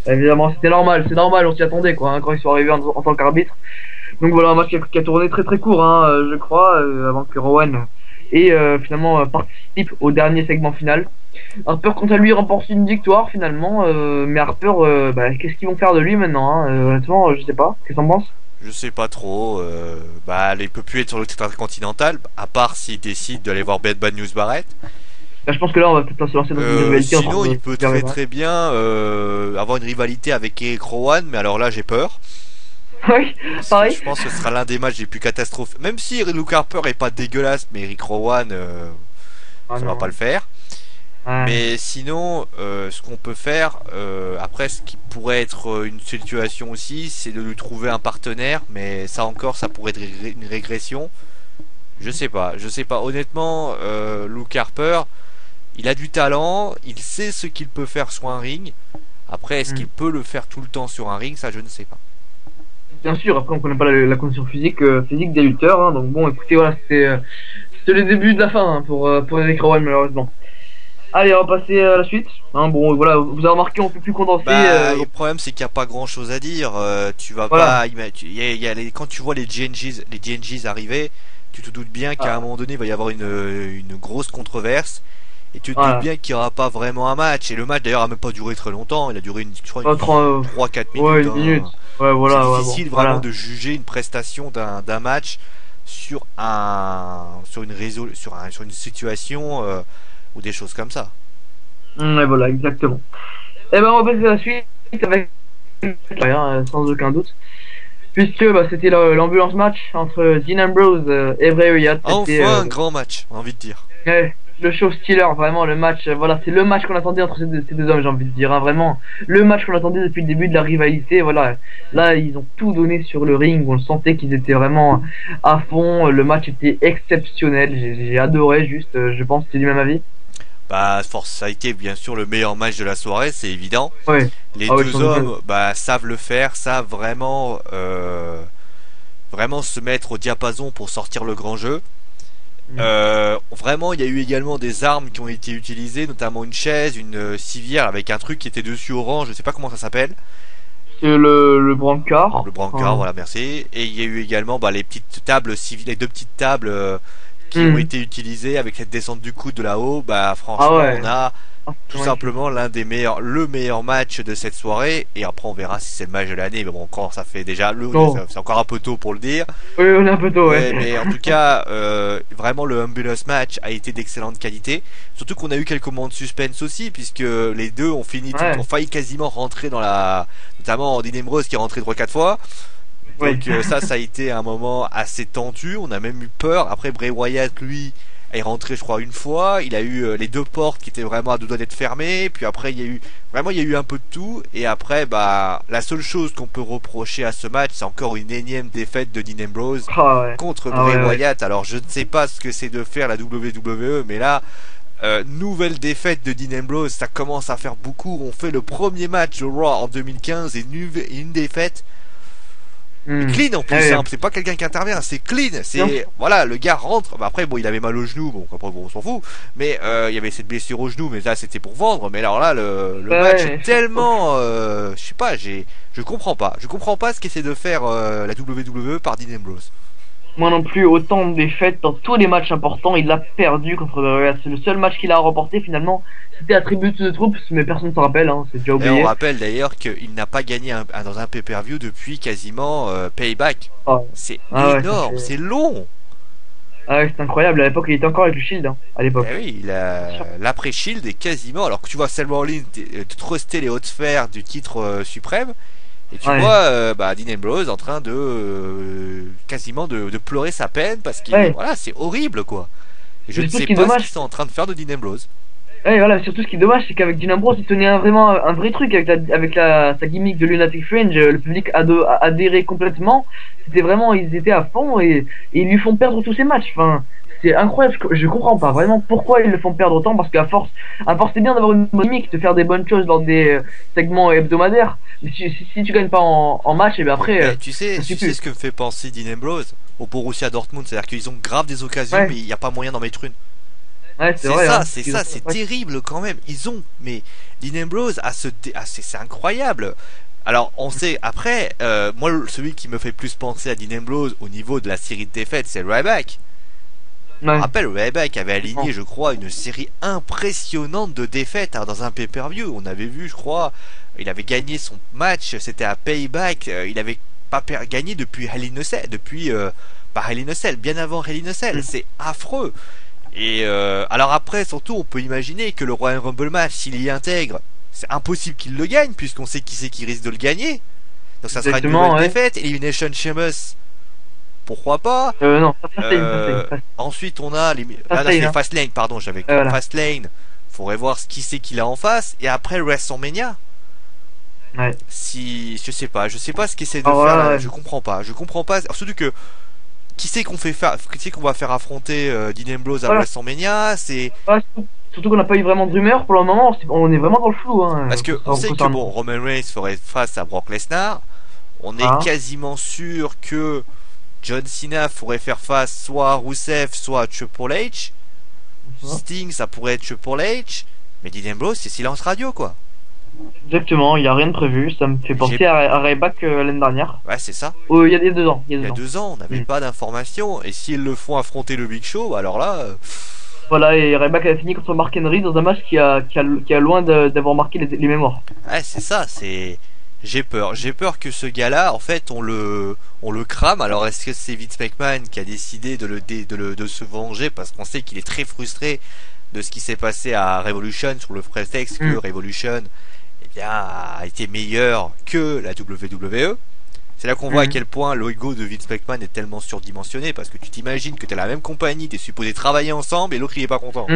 Évidemment, c'était normal. C'est normal, on s'y attendait, quoi, quand ils sont arrivés en tant qu'arbitre. Donc voilà, un match qui a tourné très très court, je crois, avant que Rowan et finalement participe au dernier segment final. Harper quant à lui remporte une victoire finalement, mais Harper, qu'est-ce qu'ils vont faire de lui maintenant hein honnêtement, je sais pas. Qu'est-ce que t'en penses? Je sais pas trop. Il peut plus être sur le titre intercontinental, à part s'il décide d'aller voir Bad News Barrett. Là, je pense que là, on va peut-être se lancer dans une rivalité. Sinon, il peut très bien avoir une rivalité avec Eric Rowan, mais alors là, j'ai peur. Oui, pareil. Je pense que ce sera l'un des matchs les plus catastrophiques. Même si Luke Harper est pas dégueulasse, mais Eric Rowan, ça va pas le faire. Ouais. Mais sinon, ce qu'on peut faire, après, ce qui pourrait être une situation aussi, c'est de lui trouver un partenaire, mais ça encore, ça pourrait être une régression. Je sais pas. Honnêtement, Luke Harper, il a du talent, il sait ce qu'il peut faire sur un ring. Après, est-ce qu'il peut le faire tout le temps sur un ring? Ça, je ne sais pas. Bien sûr, après, on connaît pas la condition physique des lutteurs. Hein, donc bon, écoutez, voilà, c'était le début de la fin hein, pour Eric Rowan, malheureusement. Allez, on va passer à la suite. Hein, bon, voilà, vous avez remarqué, on peut plus condenser. Le problème, c'est qu'il n'y a pas grand-chose à dire. Tu vas pas... quand tu vois les GNGs arriver, tu te doutes bien qu'à un moment donné, il va y avoir une grosse controverse. Et tu te doutes bien qu'il n'y aura pas vraiment un match. Et le match, d'ailleurs, a même pas duré très longtemps. Il a duré, je crois, 3-4 minutes. Ouais, une minute. Ouais, voilà. C'est difficile vraiment de juger une prestation d'un match sur une situation ou des choses comme ça. Ouais, voilà, exactement. Et on va passer à la suite avec sans aucun doute. Puisque c'était l'ambulance match entre Dean Ambrose et Bray Wyatt. Enfin un grand match, j'ai envie de dire. Ouais, le show stealer, vraiment le match, voilà, c'est le match qu'on attendait entre ces deux hommes, j'ai envie de dire, hein, vraiment. Le match qu'on attendait depuis le début de la rivalité, voilà. Là, ils ont tout donné sur le ring, on le sentait qu'ils étaient vraiment à fond, le match était exceptionnel, j'ai adoré juste, je pense que c'est du même avis. Ça a été bien sûr le meilleur match de la soirée, c'est évident. Ouais. Les deux hommes savent le faire, savent vraiment se mettre au diapason pour sortir le grand jeu. Vraiment, il y a eu également des armes qui ont été utilisées, notamment une chaise, une civière avec un truc qui était dessus orange, je sais pas comment ça s'appelle. C'est le brancard. Le brancard, voilà, merci. Et il y a eu également les petites tables civiles, les deux petites tables qui ont été utilisés avec cette descente du coude de là-haut. Franchement, on a tout simplement le meilleur match de cette soirée. Et après, on verra si c'est le match de l'année. Mais bon, encore, ça fait déjà c'est encore un peu tôt pour le dire. Oui, on est un peu tôt, ouais. Mais en tout cas, vraiment, le ambulance match a été d'excellente qualité. Surtout qu'on a eu quelques moments de suspense aussi, puisque les deux ont ont failli quasiment rentrer notamment Dean Ambrose qui est rentré 3-4 fois. Donc ça a été un moment assez tendu, on a même eu peur. Après, Bray Wyatt, lui, est rentré je crois une fois. Il a eu les deux portes qui étaient vraiment à deux doigts d'être fermées. Puis après, il y a eu un peu de tout. Et après, la seule chose qu'on peut reprocher à ce match, c'est encore une énième défaite de Dean Ambrose contre Bray Wyatt. Alors je ne sais pas ce que c'est de faire la WWE, mais là, nouvelle défaite de Dean Ambrose, ça commence à faire beaucoup. On fait le premier match de Raw en 2015 et une défaite. Clean en plus, c'est pas quelqu'un qui intervient, c'est clean, voilà, le gars rentre, après il avait mal au genou, on s'en fout, mais il y avait cette blessure au genou, mais là c'était pour vendre, mais alors là le match est tellement, je sais pas, je comprends pas ce qu'essaie de faire la WWE par Dean Ambrose. Moi non plus, autant de défaites dans tous les matchs importants, il l'a perdu contre Bray Wyatt. C'est le seul match qu'il a remporté finalement. C'était à Tribute to the Troops, mais personne ne s'en rappelle, hein, c'est déjà oublié. Et on rappelle d'ailleurs qu'il n'a pas gagné dans un pay-per-view depuis quasiment Payback. C'est énorme, c'est long. Ah ouais, c'est incroyable, à l'époque il était encore avec le Shield, hein, à l'époque. Oui, l'après-Shield est quasiment, alors que tu vois Seth Rollins truster les hautes sphères du titre suprême. Et tu vois Dean Ambrose en train de quasiment de pleurer sa peine parce que voilà, c'est horrible quoi. Et je ne sais pas ce qu'ils sont en train de faire de Dean Ambrose. Voilà, surtout ce qui est dommage, c'est qu'avec Dean Ambrose, il tenait vraiment un vrai truc avec sa gimmick de Lunatic Fringe, le public a adhéré complètement. C'était vraiment, ils étaient à fond et ils lui font perdre tous ses matchs. Enfin, c'est incroyable, je comprends pas vraiment pourquoi ils le font perdre autant, parce qu'à force c'est bien d'avoir une bonne gimmick, de faire des bonnes choses lors des segments hebdomadaires, mais si tu gagnes pas en match, et bien après... tu sais ce que me fait penser Dean Ambrose au Borussia Dortmund, c'est-à-dire qu'ils ont grave des occasions, mais il n'y a pas moyen d'en mettre une. C'est terrible quand même. Mais Dean Ambrose c'est incroyable. Alors on sait après, moi celui qui me fait plus penser à Dean Ambrose au niveau de la série de défaites, c'est Ryback. Je me rappelle, Ryback avait aligné, je crois, une série impressionnante de défaites dans un pay-per-view. On avait vu, je crois, il avait gagné son match, c'était à Payback. Il avait pas gagné depuis Hell in a Cell, pas Hell in a Cell, bien avant Hell in a Cell. C'est affreux. Et alors après, surtout, on peut imaginer que le Royal Rumble match, s'il y intègre, c'est impossible qu'il le gagne, puisqu'on sait qui c'est qui risque de le gagner. Donc ça sera une nouvelle défaite. Elimination Sheamus, pourquoi pas. Non, ensuite on a c'est Fastlane, pardon, j'avais Fastlane. Faudrait voir qui c'est qu'il a en face. Et après WrestleMania. Ouais. Si je sais pas ce qu'il essaie de faire là, je comprends pas. Surtout que qui c'est qu'on va faire affronter Dean Ambrose à WrestleMania, c'est surtout qu'on n'a pas eu vraiment de rumeurs pour le moment, on est vraiment dans le flou. Parce que on sait que Roman Reigns ferait face à Brock Lesnar. On est quasiment sûr que John Cena pourrait faire face soit à Rusev, soit à Triple H. Sting, ça pourrait être Triple H. Mais Dean Ambrose, c'est silence radio, quoi. Exactement, il n'y a rien de prévu. Ça me fait penser à Ryback l'année dernière. Ouais, c'est ça. Il y a 2 ans. Il y a 2 ans, on n'avait pas d'informations. Et s'ils le font affronter le Big Show, alors là... Voilà, et Ryback a fini contre Mark Henry dans un match qui a loin d'avoir marqué les mémoires. Ouais, c'est ça, J'ai peur que ce gars-là, en fait, on le crame. Alors, est-ce que c'est Vince McMahon qui a décidé de se venger parce qu'on sait qu'il est très frustré de ce qui s'est passé à Revolution, sur le prétexte que Revolution, a été meilleur que la WWE. C'est là qu'on voit à quel point l'ego de Vince McMahon est tellement surdimensionné, parce que tu t'imagines que t'es la même compagnie, t'es supposé travailler ensemble et l'autre il est pas content.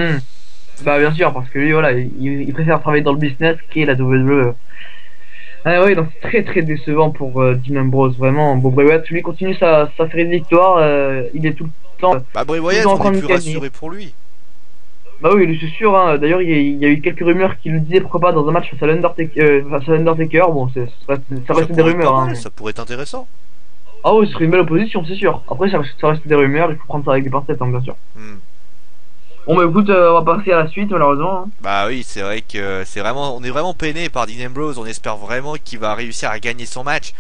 Bah bien sûr, parce que lui voilà, il préfère travailler dans le business qu'est la WWE. Ah oui, donc c'est très très décevant pour Dean Ambrose, vraiment. Bon, Bray Wyatt, lui continue sa série de victoires, il est tout le temps... Bray Wyatt, on est plus rassuré pour lui. Bah oui, c'est sûr, hein. D'ailleurs il y a eu quelques rumeurs qui le disaient, pourquoi pas, dans un match face à l'Undertaker. Bon, ça reste des rumeurs. Hein, ça pourrait être intéressant. Ah oui, ce serait une belle opposition, c'est sûr. Après, ça reste des rumeurs, il faut prendre ça avec des pincettes, hein, bien sûr. Bon bah écoute, on va passer à la suite malheureusement. Hein. Bah oui, c'est vrai que on est vraiment peiné par Dean Ambrose, on espère vraiment qu'il va réussir à gagner son match.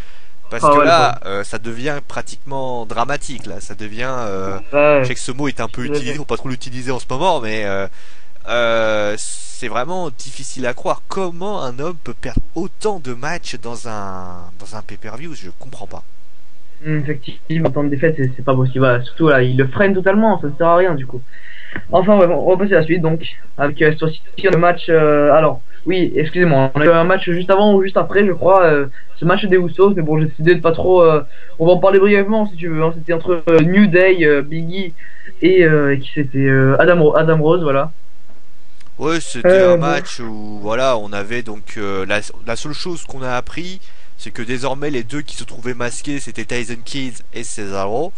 Parce que là, ça devient pratiquement dramatique, là, ça devient... Je sais que ce mot est un peu utilisé, faut pas trop l'utiliser en ce moment, mais c'est vraiment difficile à croire. Comment un homme peut perdre autant de matchs dans un pay-per-view, je comprends pas. Effectivement, tant de défaites, c'est pas possible. Voilà, surtout là, il le freine totalement, ça ne sert à rien du coup. Enfin, ouais, on va passer à la suite donc, avec le match. Alors, oui, excusez-moi, on a eu un match juste avant ou juste après, je crois, ce match des Usos, mais bon, j'ai décidé de pas trop. On va en parler brièvement si tu veux. Hein, c'était entre New Day, Biggie et qui c'était Adam Rose, voilà. Ouais, c'était un match où voilà, on avait donc la seule chose qu'on a appris, c'est que désormais les deux qui se trouvaient masqués, c'était Tyson Kidd et Cesaro.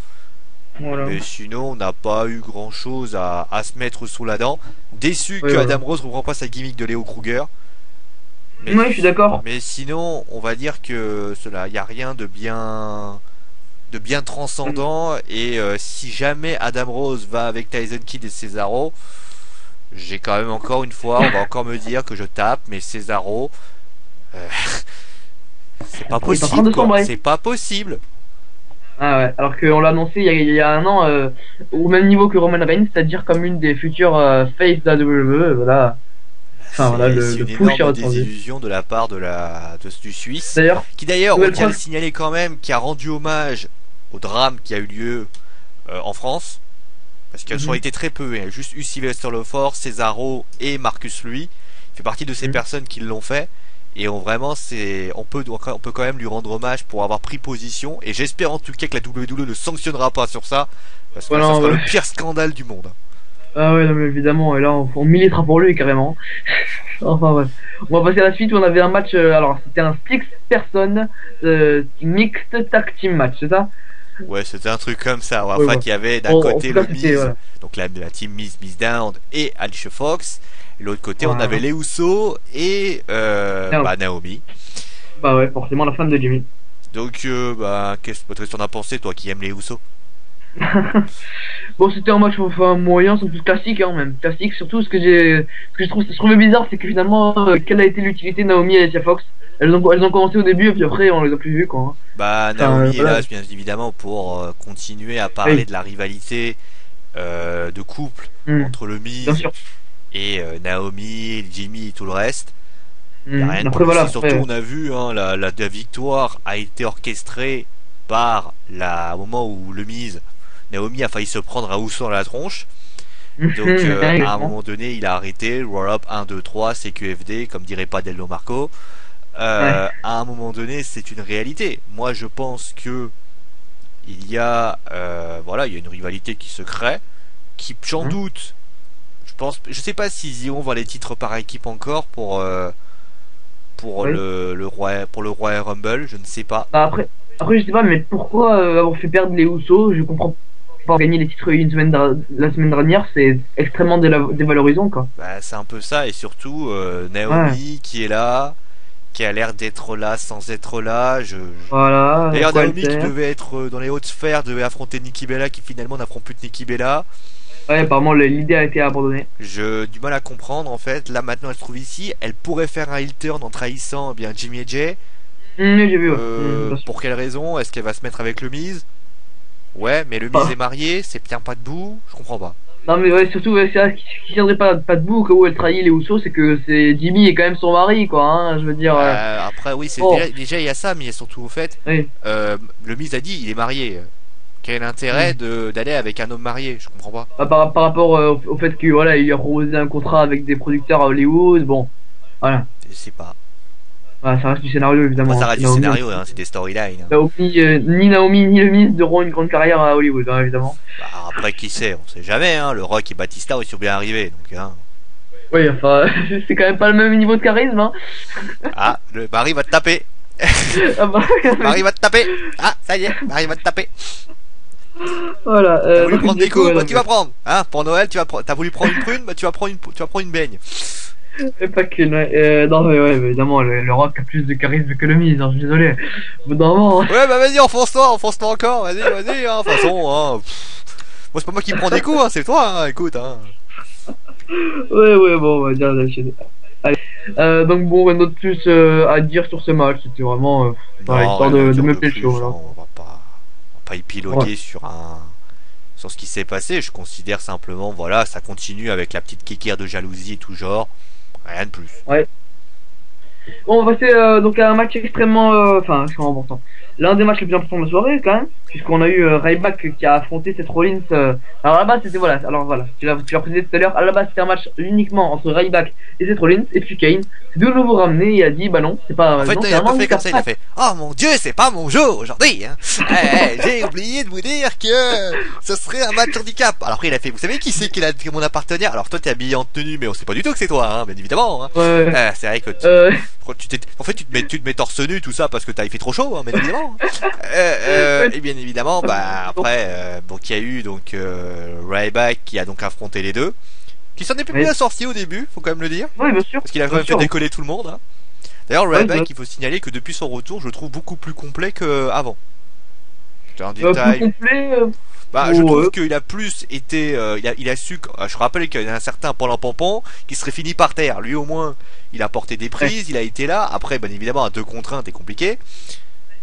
Voilà. Mais sinon, on n'a pas eu grand chose à se mettre sous la dent. Déçu que Adam Rose ne reprend pas sa gimmick de Leo Kruger. Oui, je suis d'accord. Mais sinon, on va dire que il n'y a rien de bien transcendant. Et si jamais Adam Rose va avec Tyson Kidd et Cesaro, j'ai quand même encore une fois, on va encore me dire que je tape, mais Cesaro, c'est pas possible. C'est pas possible. Ah ouais, alors qu'on l'a annoncé il y a un an au même niveau que Roman Reigns, c'est-à-dire comme une des futures face de la WWE, voilà. Enfin voilà, c'est une énorme désillusion de la part du Suisse, qui d'ailleurs, on tient à le signaler quand même, qui a rendu hommage au drame qui a eu lieu en France, parce qu'elles ont été très peu, hein, juste eu Sylvester Lefort, Cesaro et Marcus Louis, fait partie de ces personnes qui l'ont fait. Et on peut quand même lui rendre hommage pour avoir pris position. Et j'espère en tout cas que la WWE ne sanctionnera pas sur ça, parce que ça sera le pire scandale du monde. Ah ouais, non, mais évidemment, et là on militera pour lui carrément. Enfin ouais. On va passer à la suite où on avait un match, alors c'était un 6 personnes mixed tag team match, c'est ça? Ouais, c'était un truc comme ça. En fait, il y avait d'un côté le Miz, donc la team Miz Down et Alicia Fox. Et l'autre côté, on avait les Usos et Naomi. Bah ouais, forcément la femme de Jimmy. Donc, qu'est-ce que tu en as pensé, toi qui aimes les Usos? Bon, c'était un match moyen, c'est plus classique, hein, même classique. Surtout ce que je trouvais bizarre, c'est que finalement, quelle a été l'utilité de Naomi et Alicia Fox? Elles ont commencé au début et puis après on les a plus vues, quoi. Bah Naomi est là bien évidemment pour continuer à parler de la rivalité de couple Mm. entre le Bien Miz sûr. et Naomi, Jimmy et tout le reste. Il n'y a rien de Après, plus. voilà, Et surtout, après, on a vu, hein, la victoire a été orchestrée par au moment où le Miz, Naomi a failli se prendre un Uso dans la tronche. Donc, à un exactement. moment donné, il a arrêté. Roll up 1, 2, 3, CQFD, comme dirait pas Dello Marco. Ouais. À un moment donné, c'est une réalité. Moi, je pense que il y a, il y a une rivalité qui se crée, qui, j'en Hein. doute. Je sais pas s'ils iront voir les titres par équipe encore pour Oui. pour le Royal Rumble, je ne sais pas. Bah, après, je sais pas, mais pourquoi avoir fait perdre les Usos? Je comprends pas. Gagner les titres la semaine dernière, c'est extrêmement dévalorisant, quoi. Bah, c'est un peu ça, et surtout Ouais. Naomi qui est là, qui a l'air d'être là sans être là. Voilà, à D'ailleurs, quoi elle Naomi qui sert. devait être dans les hautes sphères devait affronter Nikki Bella, qui finalement n'affronte plus de Nikki Bella. Ouais, apparemment, l'idée a été abandonnée. J'ai du mal à comprendre en fait. Là maintenant, elle se trouve ici. Elle pourrait faire un heel turn en trahissant bien Jimmy et Jay. J'ai vu, ouais. Bien sûr. Pour quelle raison? Est-ce qu'elle va se mettre avec le Miz? Ouais, mais le Miz est Pas. marié, c'est bien pas debout. Je comprends pas. Non, mais ouais, surtout, ouais, c'est vrai, ce qui tiendrait pas debout, où elle trahit les Usos, c'est que c'est Jimmy est quand même son mari, quoi, hein. Je veux dire, Après, oui, c'est bon, déjà il y a ça, mais il y a surtout au fait, oui. le Miz a dit il est marié. Quel est l'intérêt Mm. d'aller avec un homme marié? Je comprends pas. Bah, par rapport au fait que voilà, il a proposé un contrat avec des producteurs à Hollywood, bon, voilà. Je sais pas. Voilà, ça reste du scénario Après, évidemment, ça hein. reste du Naomi, scénario, hein, c'est des storylines. Hein. Ni Naomi ni le Miz n'auront une grande carrière à Hollywood, hein, évidemment. Bah, après, qui sait? On sait jamais. Hein. Le Rock et Batista ils sont bien arrivés. Donc, hein. Oui, enfin, c'est quand même pas le même niveau de charisme, hein. Ah, le mari va te taper. Ah bah, Marie va te taper. Ah, ça y est, Marie va te taper. voilà. T'as voulu Donc, prendre du des coup, coups, voilà, bah tu vas prendre. Hein, pour Noël, t'as voulu prendre une prune, bah tu vas prendre une baigne. mais pas qu'une, ouais. Non, mais ouais, évidemment, le Rock a plus de charisme que le Miz, hein, je suis désolé. Au bout d'un moment, Ouais, bah vas-y, enfonce-toi encore. Vas-y, hein. De toute façon, hein. Moi, c'est pas moi qui me prends des coups, hein, c'est toi, hein. Écoute, hein. ouais, bon, on va dire la chaîne. Allez. Donc bon, rien d'autre plus à dire sur ce match, c'était vraiment voilà, Non, histoire rien à de dire me de pécho, plus. là. Hein. On va pas Ouais. épiloguer sur ce qui s'est passé. Je considère simplement, voilà, ça continue avec la petite kékère de jalousie et tout genre. Rien de plus. Ouais. Bon, on va passer donc à un match extrêmement important. L'un des matchs les plus importants de la soirée, quand même, puisqu'on a eu Ryback qui a affronté Seth Rollins. Alors à la base, c'était voilà, alors voilà, tu l'as précisé tout à l'heure, à la base c'était un match uniquement entre Ryback et Seth Rollins, et puis Kane s'est de nouveau ramené et a dit, bah non, c'est pas, En fait, non, non, c'est il a un pas manque fait de comme ça, il a fait oh mon dieu, c'est pas mon jour aujourd'hui. Hein. J'ai oublié de vous dire que ce serait un match handicap. Alors après, il a fait vous savez qui c'est qui est mon partenaire? Alors toi, t'es habillé en tenue, mais on sait pas du tout que c'est toi, hein, bien évidemment. Hein. Ouais, C'est vrai que euh, en fait, tu te mets torse nu, tout ça, parce que t'as fait trop chaud, hein, bien évidemment. Et bien évidemment, bah après, donc il y a eu donc Ryback qui a donc affronté les deux, qui s'en est plus oui, bien sorti au début, faut quand même le dire, ouais, bien sûr, parce qu'il a quand bien même fait sûr. décoller tout le monde. Hein. D'ailleurs, Ouais, Ryback, il faut signaler que depuis son retour, je le trouve beaucoup plus complet qu'avant. C'est un Plus détail. complet, Bah, je oh, trouve qu'il a plus été, il a su. Je rappelle qu'il y a un certain Paul Pompon qui serait fini par terre. Lui, au moins, il a porté des prises, il a été là. Après, bien évidemment, à 2 contre 1, c'est compliqué.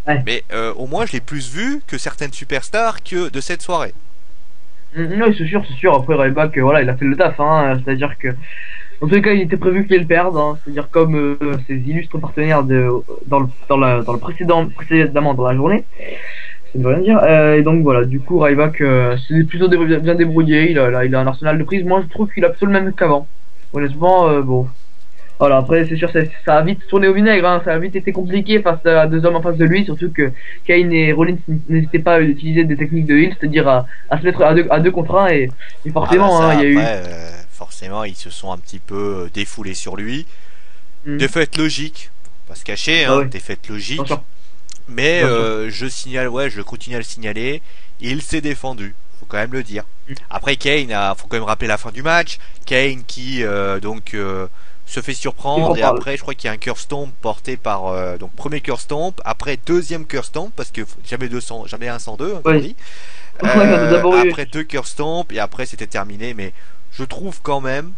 ouais. Mais au moins, je l'ai plus vu que certaines superstars que de cette soirée. Oui, c'est sûr, c'est sûr. Après, Ryback, voilà, il a fait le taf, hein. C'est-à-dire que, en tous les cas, il était prévu qu'il perde, hein. C'est-à-dire comme ses illustres partenaires dans le précédemment dans la journée. Ça ne veut rien dire. Et donc voilà, du coup, Ryback s'est plutôt bien débrouillé. Il a un arsenal de prises. Moi, je trouve qu'il a absolument le même qu'avant. Honnêtement, bon. Voilà, après, c'est sûr, ça a vite tourné au vinaigre, hein. Ça a vite été compliqué face à 2 hommes en face de lui, surtout que Kane et Rollins n'hésitaient pas à utiliser des techniques de heal, c'est-à-dire à se mettre à deux contre un, et Ah bah forcément, ça, hein, il y a eu. après, forcément, ils se sont un petit peu défoulés sur lui. Hmm. Défaite logique, pas se cacher, Ah hein, ouais, défaite bien logique. sûr, Mais bien sûr. je continue à le signaler. Il s'est défendu, faut quand même le dire. Hmm. Après faut quand même rappeler la fin du match. Kane qui se fait Il surprendre faut et parler. après je crois qu'il y a un curse stomp porté par donc premier curse stomp, après deuxième curse stomp parce que jamais 200, jamais un 102 hein, comme on Oui. dit. Ouais, on a d'abord eu. Après 2 curse stomp et après c'était terminé. Mais je trouve quand même,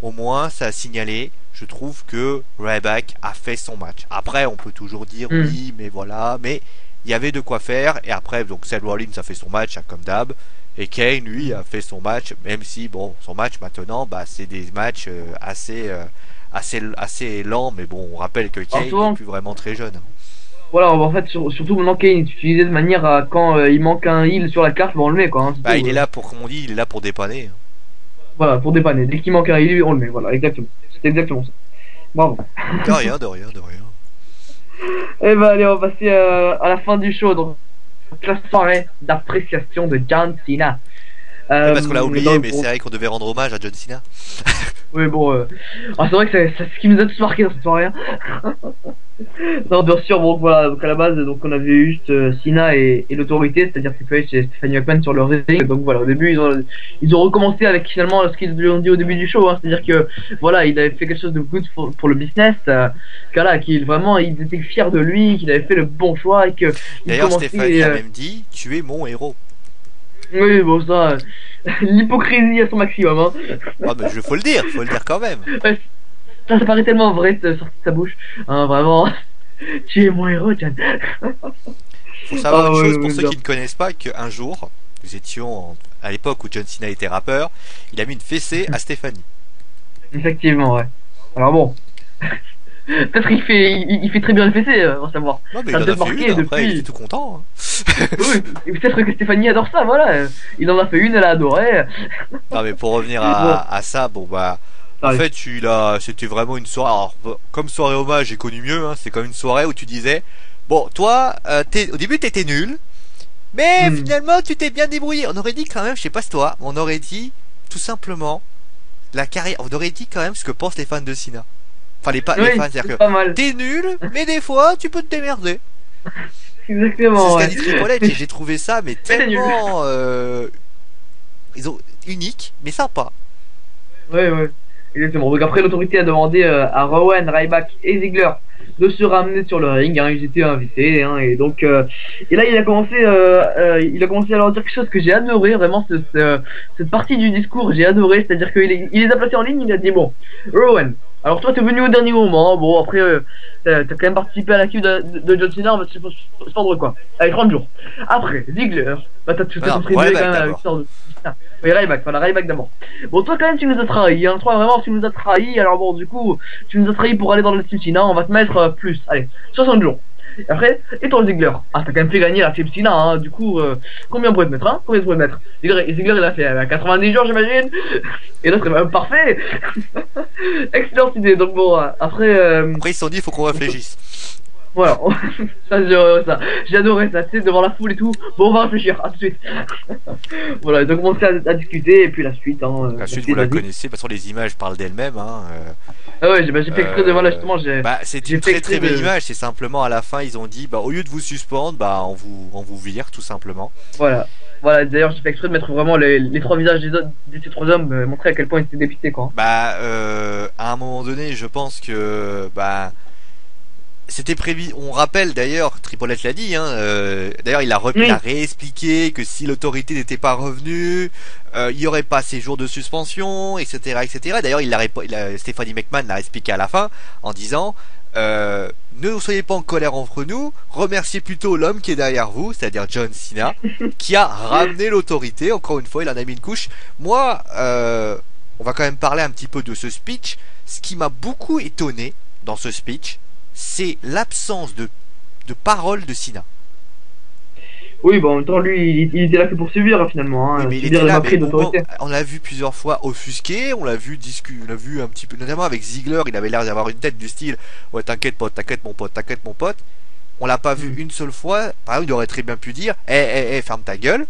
au moins ça a signalé. Je trouve que Ryback a fait son match. Après, on peut toujours dire Hmm. oui, mais voilà. Mais il y avait de quoi faire. Et après, donc Seth Rollins a fait son match, hein, comme d'hab. Et Kane, lui, a fait son match, même si, bon, son match maintenant, bah, c'est des matchs assez lents, mais bon, on rappelle que Kane souvent, n'est plus vraiment très jeune. voilà, en fait, surtout maintenant Kane est utilisé de manière à quand il manque un heal sur la carte, on le met quoi. Hein, Bah, tout, il est là pour, comme on dit, il est là pour dépanner. voilà, pour dépanner. Dès qu'il manque un heal, on le met. Voilà, exactement. C'est exactement ça. Bravo. De rien, de rien, de rien. Et ben allez, on va passer à la fin du show. Donc la soirée d'appréciation de John Cena. Oui, parce qu'on l'a oublié, mais bon, c'est vrai qu'on devait rendre hommage à John Cena. oui, bon, c'est vrai que c'est ce qui nous a tous marqué dans cette soirée. Hein. Non, bien sûr, bon, voilà, donc à la base, donc on avait eu juste Cena et l'autorité, c'est-à-dire Triple H et Stephanie McMahon sur le ring. Donc voilà, au début, ils ont recommencé avec finalement ce qu'ils lui ont dit au début du show, hein, c'est-à-dire que voilà, il avait fait quelque chose de good pour le business, voilà, qu'il vraiment, ils étaient fiers de lui, qu'il avait fait le bon choix et que D'ailleurs, Stéphanie a même dit, tu es mon héros. Oui, bon, ça, l'hypocrisie à son maximum, hein. Ah, mais faut le dire quand même. Ouais, ça paraît tellement vrai, sorti de sa bouche. Hein, vraiment. Tu es mon héros, John. Faut savoir une chose, ouais, pour ceux bien. qui ne connaissent pas, qu'un jour, nous étions à l'époque où John Cena était rappeur, il a mis une fessée à Stéphanie. Effectivement, ouais. Alors bon. Peut-être il fait très bien le PC, on va savoir. Non, mais Ça il a en a peut-être fait marqué une, après, il depuis. était tout content. Hein. Oui, et peut-être que Stéphanie adore ça, voilà. Il en a fait une, elle a adoré. Non, mais pour revenir Bon. à ça, bon bah... En Allez. fait, c'était vraiment une soirée. Alors, comme soirée hommage, j'ai connu mieux. Hein, c'est comme une soirée où tu disais, bon, toi, au début, t'étais nul, mais finalement, tu t'es bien débrouillé. On aurait dit quand même, je sais pas si toi, on aurait dit tout simplement la carrière. On aurait dit quand même ce que pensent les fans de Cena. Enfin, les fans, Oui, c'est-à-dire c'est que pas mal. t'es nul, mais des fois, tu peux te démerder. C'est Exactement, ce qu'a ouais. dit Triple H, et j'ai trouvé ça, mais t'es nul. tellement unique, mais sympa. Ouais, ouais. Exactement. Donc après, l'autorité a demandé à Rowan, Ryback et Ziggler de se ramener sur le ring. Hein, ils étaient invités. Hein, et donc, et là, il a commencé à leur dire quelque chose que j'ai adoré. Vraiment, cette partie du discours, j'ai adoré. C'est-à-dire qu'il les a placés en ligne. Il a dit bon, Rowan. Alors toi, t'es venu au dernier moment. Bon, après, t'as quand même participé à la queue de John Cena. On va se suspendre quoi. Allez, 30 jours. Après, Ziggler. Bah, t'as contribué quand même à la victoire de Cena. Oui, Ryback, voilà, Ryback d'abord. Bon, toi, quand même, tu nous as trahi, hein. Toi, vraiment, tu nous as trahi. Alors, bon, du coup, tu nous as trahi pour aller dans le Team Cena. On va te mettre plus. Allez, 60 jours. Et après, et toi, Ziggler. Ah, t'as quand même fait gagner la Team Cena, hein. Du coup, combien on pourrait te mettre, hein? Combien on pourrait te mettre? Ziggler, il a fait 90 jours, j'imagine. Et là, c'est même parfait. Excellente idée. Donc, bon, après, Après, ils se sont dit, il faut qu'on réfléchisse. voilà, j'ai adoré ça, tu sais, devant la foule et tout. Bon, on va réfléchir, à tout de suite. Voilà, ils ont commencé à discuter, et puis la suite, hein. La suite, vous la connaissez, de toute façon, les images parlent d'elles-mêmes. Hein, Ah ouais, j'ai fait exprès de, voilà, justement, bah, c'est une très très belle image, c'est simplement à la fin, ils ont dit, bah, au lieu de vous suspendre, bah, on vous vire, tout simplement. Voilà. Voilà, d'ailleurs, j'ai fait exprès de mettre vraiment les trois visages de ces trois hommes, montrer à quel point ils étaient dépités, quoi. Bah, à un moment donné, je pense que, bah, c'était prévu. On rappelle d'ailleurs, Triple H l'a dit. Hein, d'ailleurs, il a réexpliqué que si l'autorité n'était pas revenue, il y aurait pas ces jours de suspension, etc., etc. D'ailleurs, Stephanie McMahon l'a expliqué à la fin en disant ne soyez pas en colère entre nous, remerciez plutôt l'homme qui est derrière vous, c'est-à-dire John Cena, qui a ramené l'autorité. Encore une fois, il en a mis une couche. Moi, on va quand même parler un petit peu de ce speech. Ce qui m'a beaucoup étonné dans ce speech, c'est l'absence de parole de Cena. Oui, bon, en même temps, lui, il était là que pour subir, hein, finalement. Hein, oui, mais il subir était là, mais d'autorité. on l'a vu plusieurs fois offusqué, on l'a vu un petit peu, notamment avec Ziggler, il avait l'air d'avoir une tête du style ouais, t'inquiète mon pote. On l'a pas vu une seule fois. Par exemple, il aurait très bien pu dire ferme ta gueule.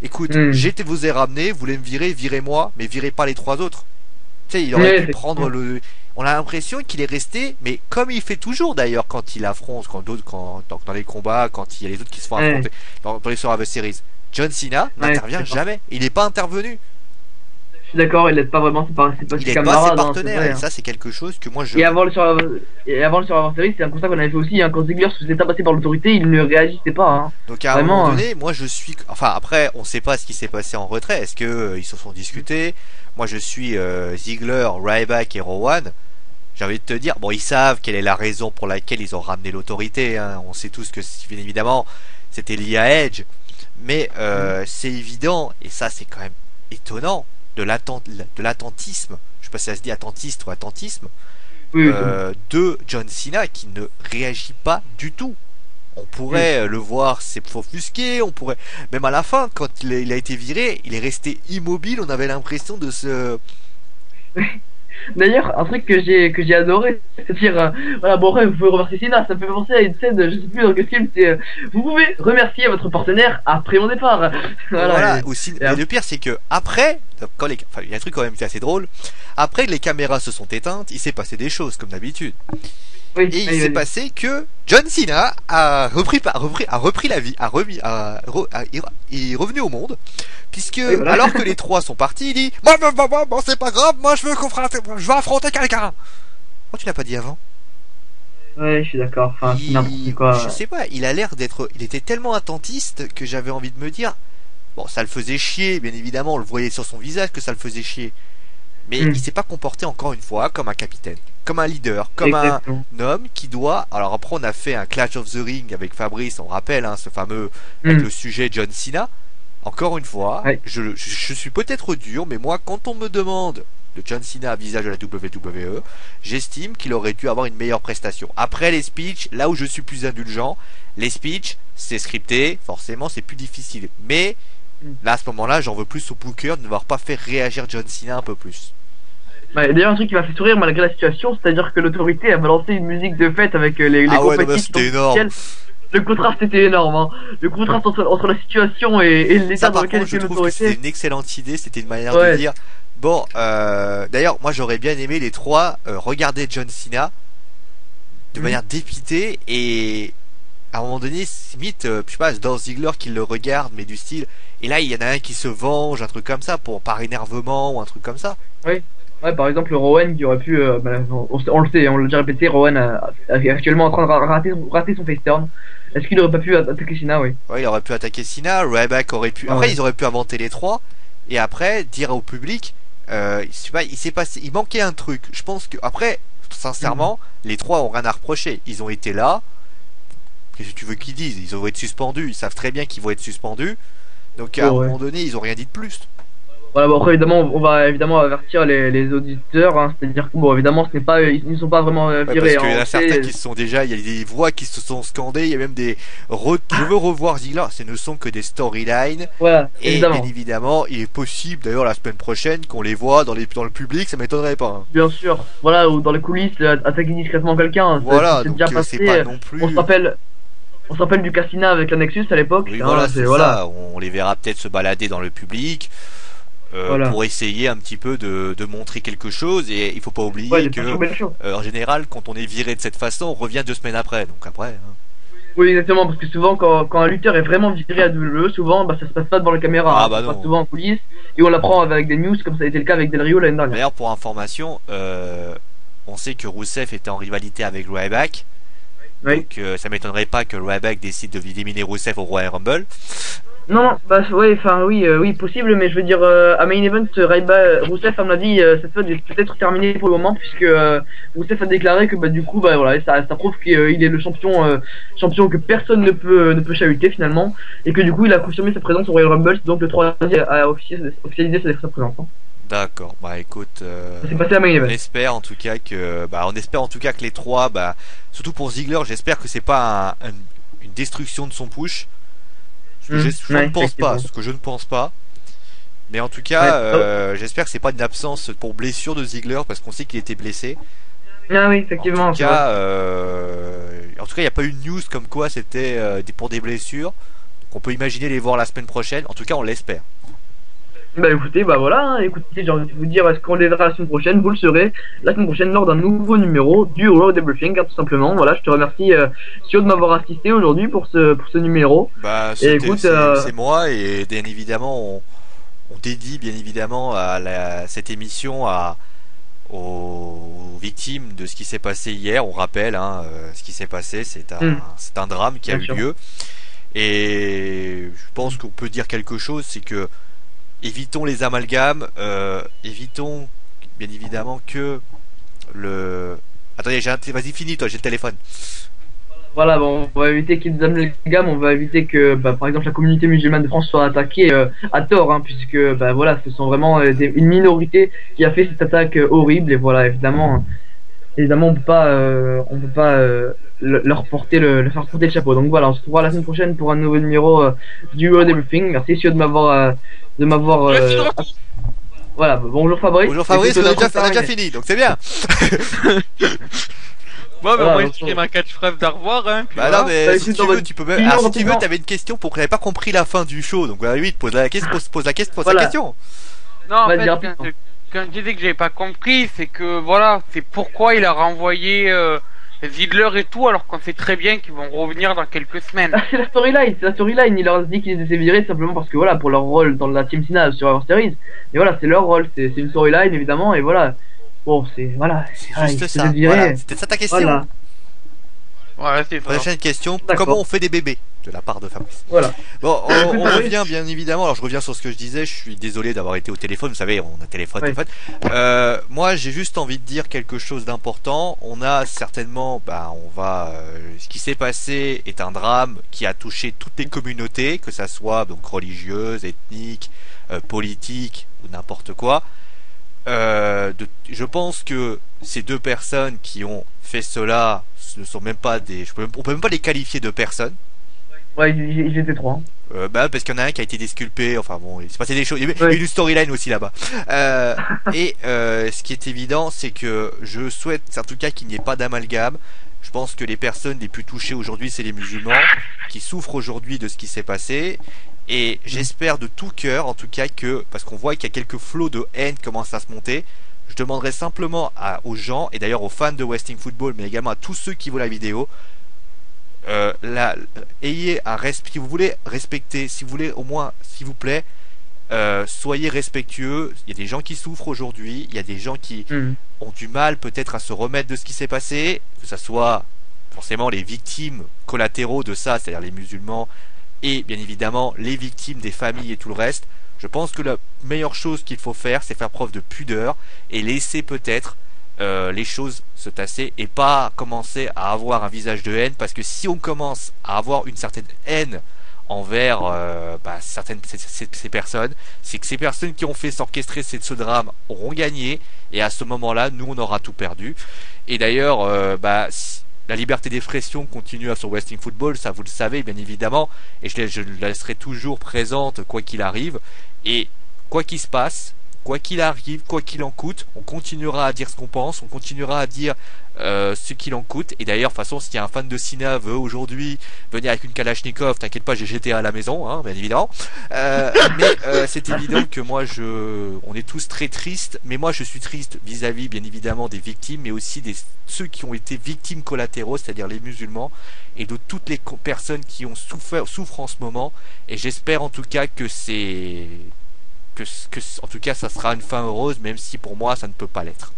Écoute, vous ai ramené, vous voulez me virer, virez-moi, mais virez pas les trois autres. Tu sais, il aurait pu prendre le. On a l'impression qu'il est resté, mais comme il fait toujours d'ailleurs quand il affronte, dans les combats, quand il y a les autres qui se font affronter dans les Survivor Series. John Cena n'intervient jamais. Il n'est pas intervenu. Je suis d'accord, il n'est pas vraiment ses partenaires, et ça c'est quelque chose que moi je. Et avant le Survivor Series, c'est un constat qu'on avait fait aussi. Hein, quand Ziggler se faisait tabasser par l'autorité, il ne réagissait pas. Hein. Donc à un moment donné, moi je suis. Enfin après, on ne sait pas ce qui s'est passé en retrait. Est-ce que ils se sont discutés? Moi je suis Ziggler, Ryback et Rowan. J'ai envie de te dire, bon, ils savent quelle est la raison pour laquelle ils ont ramené l'autorité. Hein. On sait tous que, bien évidemment, c'était lié à Edge. Mais c'est évident, et ça c'est quand même étonnant, de l'attentisme, je sais pas si ça se dit attentiste ou attentisme, Oui, de John Cena qui ne réagit pas du tout. On pourrait le voir s'offusquer, on pourrait... Même à la fin, quand il a été viré, il est resté immobile, on avait l'impression de se... D'ailleurs, un truc que j'ai adoré, c'est-à-dire, voilà, bon, après, vous pouvez remercier Sina, ça me fait penser à une scène, je sais plus dans quel film, c'est, vous pouvez remercier votre partenaire après mon départ. Voilà, et- aussi, et mais le pire c'est que après, quand enfin, il y a un truc quand même qui est assez drôle, après que les caméras se sont éteintes, il s'est passé des choses comme d'habitude. oui, Et il allez, s'est vas-y. passé que John Cena a repris la vie, il est revenu au monde, puisque Oui, voilà. alors que les trois sont partis, il dit bon, c'est pas grave, moi je veux affronter quelqu'un. Oh, tu l'as pas dit avant? Ouais, je suis d'accord, enfin, c'est n'importe Je quoi. sais pas, il était tellement attentiste que j'avais envie de me dire, bon, ça le faisait chier, bien évidemment, on le voyait sur son visage que ça le faisait chier. Mais il s'est pas comporté encore une fois comme un capitaine, comme un leader, comme Exactement. un homme qui doit... Alors après on a fait un Clash of the Ring avec Fabrice, on rappelle ce fameux avec le sujet John Cena. Encore une fois, Ouais. je suis peut-être dur, mais moi quand on me demande de John Cena à visage de la WWE, j'estime qu'il aurait dû avoir une meilleure prestation. Après les speeches, là où je suis plus indulgent, les speeches c'est scripté, forcément c'est plus difficile. Mais là à ce moment-là j'en veux plus au Booker de ne voir pas faire réagir John Cena un peu plus. Ouais, d'ailleurs, un truc qui m'a fait sourire malgré la situation, c'est-à-dire que l'autorité a balancé une musique de fête avec les Ah ouais, non, mais confettis qui c'était tombent du énorme. ciel. Le contraste était énorme, hein. Le contraste entre la situation et l'état Ça dans par lequel contre je était trouve que c'était l'autorité. une excellente idée, c'était une manière Ouais. de dire bon d'ailleurs moi j'aurais bien aimé les trois regarder John Cena de manière dépitée et à un moment donné limite je sais pas Dolph Ziggler qui le regarde mais du style et là il y en a un qui se venge, un truc comme ça pour par énervement ou un truc comme ça. Oui. Ouais, par exemple, Rowan qui aurait pu, on le sait, on l'a déjà répété, Rowan est actuellement en train de rater son face turn. Est-ce qu'il aurait pas pu attaquer Cena, oui. Ouais, il aurait pu attaquer Cena, Ryback aurait pu. Ah Après, ouais. ils auraient pu inventer les trois et après dire au public, je sais pas, il s'est passé, il manquait un truc. Je pense que après, sincèrement, les trois ont rien à reprocher. Ils ont été là. Qu'est-ce que tu veux qu'ils disent? Ils vont être suspendus. Ils savent très bien qu'ils vont être suspendus. Donc à un Ouais. moment donné, ils ont rien dit de plus. Voilà, bon, après, évidemment, on va évidemment avertir les auditeurs, hein, c'est-à-dire que, bon, évidemment, ce n'est pas, ils ne sont pas vraiment Ouais, parce virés, qu'il y en hein, a on certains sait- qui se sont déjà, il y a des voix qui se sont scandées, il y a même des je veux revoir Ziggler, ce ne sont que des storylines. Voilà, Et évidemment. bien évidemment, il est possible d'ailleurs la semaine prochaine qu'on les voit dans le public, ça m'étonnerait pas. Hein. Bien sûr, voilà, ou dans les coulisses, attaquer discrètement quelqu'un, hein, Voilà, c'est donc déjà c'est passé. pas non plus. On se rappelle du Cassina avec la Nexus à l'époque. Oui, hein, voilà, c'est voilà. ça. On les verra peut-être se balader dans le public Voilà. pour essayer un petit peu de montrer quelque chose. Et il faut pas oublier Ouais, que, belle chose. en général, quand on est viré de cette façon, on revient 2 semaines après. Donc après. Hein. Oui, exactement, parce que souvent, quand un lutteur est vraiment viré à WWE, souvent, bah, ça se passe pas devant la caméra, Ah, hein, bah ça se non. passe souvent en coulisses, et on l'apprend avec des news, comme ça a été le cas avec Del Rio l'année dernière. D'ailleurs, pour information, on sait que Rusev était en rivalité avec Ryback. Oui. Donc ça m'étonnerait pas que Ryback décide d'éliminer Rusev au Royal Rumble. Non, bah, ouais, enfin, oui, possible, mais je veux dire, à Main Event, Rousseff, à mon avis, cette fois, est peut-être terminée pour le moment, puisque Rousseff a déclaré que, bah, du coup, bah, voilà, ça prouve qu'il est le champion que personne ne peut chahuter, finalement, et que, du coup, il a confirmé sa présence au Royal Rumble, donc le troisième a officialisé sa présence. Hein. D'accord, bah écoute, Ça s'est passé à Main Event. on espère en tout cas que les trois, bah surtout pour Ziggler, j'espère que c'est pas une destruction de son push. Ce que je ne pense pas, ce que je ne pense pas. Mais en tout cas, j'espère que c'est pas une absence pour blessure de Ziggler parce qu'on sait qu'il était blessé. Ah oui, effectivement. En tout cas, il n'y a pas eu de news comme quoi c'était pour des blessures. Donc on peut imaginer les voir la semaine prochaine. En tout cas, on l'espère. Bah écoutez, bah voilà, hein, écoutez, j'ai envie de vous dire, est-ce qu'on les verra la semaine prochaine? Vous le saurez la semaine prochaine lors d'un nouveau numéro du Road Everything, hein, tout simplement. Voilà, je te remercie Sio de m'avoir assisté aujourd'hui pour ce numéro. Bah, écoute, c'est moi et bien évidemment on dédie bien évidemment cette émission aux victimes de ce qui s'est passé hier. On rappelle ce qui s'est passé, c'est un drame qui a eu lieu et je pense qu'on peut dire quelque chose, c'est que évitons les amalgames, évitons bien évidemment que le... Attendez, vas-y, finis toi, j'ai le téléphone. Voilà, bon, on va éviter qu'il y ait des amalgames, on va éviter que, bah, par exemple, la communauté musulmane de France soit attaquée à tort, hein, puisque, bah, voilà, ce sont vraiment une minorité qui a fait cette attaque horrible, et voilà, évidemment, on peut pas leur faire porter le chapeau. Donc voilà, on se retrouvera la semaine prochaine pour un nouveau numéro du World Everything. Merci, Sio, de m'avoir, Je suis de retour. voilà, bonjour Fabrice. Bonjour Fabrice, Écoute, on a déjà fini, donc c'est bien. Bon, bah, Voilà, moi, donc, je dirais ma catchphrase d'au revoir, hein. Puis Bah voilà. non, mais Bah, si écoute, tu on veux, va- tu peux même. Sinon, Ah, si tu veux, rapidement. t'avais une question pour que t'avais pas compris la fin du show, donc voilà, oui, pose la question, pose la Voilà. question. Non, en Vas-y, fait, rapidement. quand je disais que j'avais pas compris, c'est que voilà, c'est pourquoi il a renvoyé Ziggler et tout, alors qu'on sait très bien qu'ils vont revenir dans quelques semaines. Ah, c'est la storyline, il leur a dit qu'ils étaient virés simplement parce que voilà, pour leur rôle dans la team finale sur Survivor Series. Et voilà, c'est leur rôle, c'est une storyline évidemment, et voilà. Bon, voilà. C'est Ah, juste ils se ça. virés. Voilà, c'était ça ta question. Voilà, Voilà, c'est ça. Prochaine question, D'accord. comment on fait des bébés de la part de Fabrice. voilà. Bon, on revient bien évidemment. Alors je reviens sur ce que je disais. Je suis désolé d'avoir été au téléphone. Vous savez, on a téléphone. Ouais. Moi, j'ai juste envie de dire quelque chose d'important. On a certainement, ce qui s'est passé est un drame qui a touché toutes les communautés, que ça soit donc religieuses, ethniques, politiques ou n'importe quoi. Je pense que ces deux personnes qui ont fait cela ne sont même pas on peut même pas les qualifier de personnes. Ouais, ils étaient trois. Hein. Parce qu'il y en a un qui a été disculpé, enfin bon, il s'est passé des choses, il y a Ouais. eu une storyline aussi là-bas. Ce qui est évident, c'est que je souhaite en tout cas qu'il n'y ait pas d'amalgame. Je pense que les personnes les plus touchées aujourd'hui, c'est les musulmans, qui souffrent aujourd'hui de ce qui s'est passé. Et j'espère de tout cœur, en tout cas, parce qu'on voit qu'il y a quelques flots de haine qui commencent à se monter, je demanderai simplement aux gens, et d'ailleurs aux fans de Wrestling Football, mais également à tous ceux qui voient la vidéo, ayez un respect, si vous voulez respecter, si vous voulez au moins, s'il vous plaît, soyez respectueux. Il y a des gens qui souffrent aujourd'hui, il y a des gens qui ont du mal peut-être à se remettre de ce qui s'est passé, que ce soit forcément les victimes collatéraux de ça, c'est-à-dire les musulmans, et bien évidemment les victimes des familles et tout le reste. Je pense que la meilleure chose qu'il faut faire, c'est faire preuve de pudeur et laisser peut-être les choses se tasser et pas commencer à avoir un visage de haine, parce que si on commence à avoir une certaine haine envers certaines ces personnes, c'est que ces personnes qui ont fait s'orchestrer ce drame auront gagné, et à ce moment-là, nous on aura tout perdu. Et d'ailleurs, si la liberté d'expression continue sur Wrestling Football, ça vous le savez bien évidemment, et je la laisserai toujours présente quoi qu'il arrive, et quoi qu'il se passe, quoi qu'il arrive, quoi qu'il en coûte, on continuera à dire ce qu'on pense, on continuera à dire ce qu'il en coûte. Et d'ailleurs, de toute façon, si un fan de Cena veut aujourd'hui venir avec une Kalachnikov, t'inquiète pas, j'ai GTA à la maison, hein, bien évidemment. Mais c'est évident que moi, on est tous très tristes, mais moi je suis triste vis-à-vis bien évidemment des victimes, mais aussi ceux qui ont été victimes collatéraux, c'est-à-dire les musulmans, et de toutes les personnes qui ont souffrent en ce moment. Et j'espère en tout cas que en tout cas ça sera une fin heureuse, même si pour moi ça ne peut pas l'être.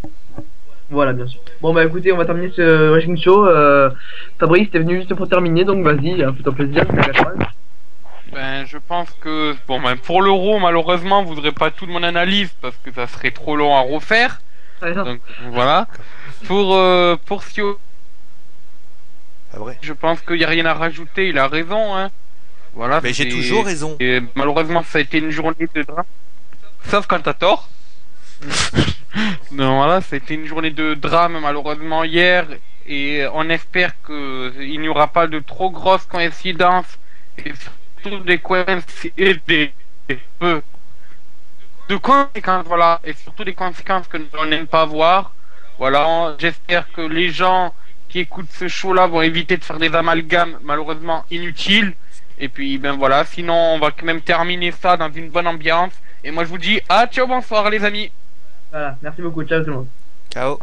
Voilà, bien sûr. Bon, bah écoutez, on va terminer ce Wrestling Show. Fabrice, t'es venu juste pour terminer, donc vas-y, fais-toi plaisir. Ben, je pense que pour l'Euro, malheureusement, vous voudrez pas toute mon analyse parce que ça serait trop long à refaire. Donc voilà. Pour Sio, Pas vrai. je pense qu'il y a rien à rajouter. Il a raison, hein. Voilà. Mais j'ai toujours raison. Et malheureusement, ça a été une journée de drame. Sauf quand t'as tort. Non, voilà, c'était une journée de drame malheureusement hier, et on espère qu'il n'y aura pas de trop grosses coïncidences et surtout des coïncidences de conséquences, voilà, et surtout des conséquences que l'on n'aime pas voir. Voilà, j'espère que les gens qui écoutent ce show-là vont éviter de faire des amalgames malheureusement inutiles. Et puis ben voilà, sinon on va quand même terminer ça dans une bonne ambiance. Et moi je vous dis ciao, bonsoir les amis. Voilà, merci beaucoup, ciao tout le monde. Ciao.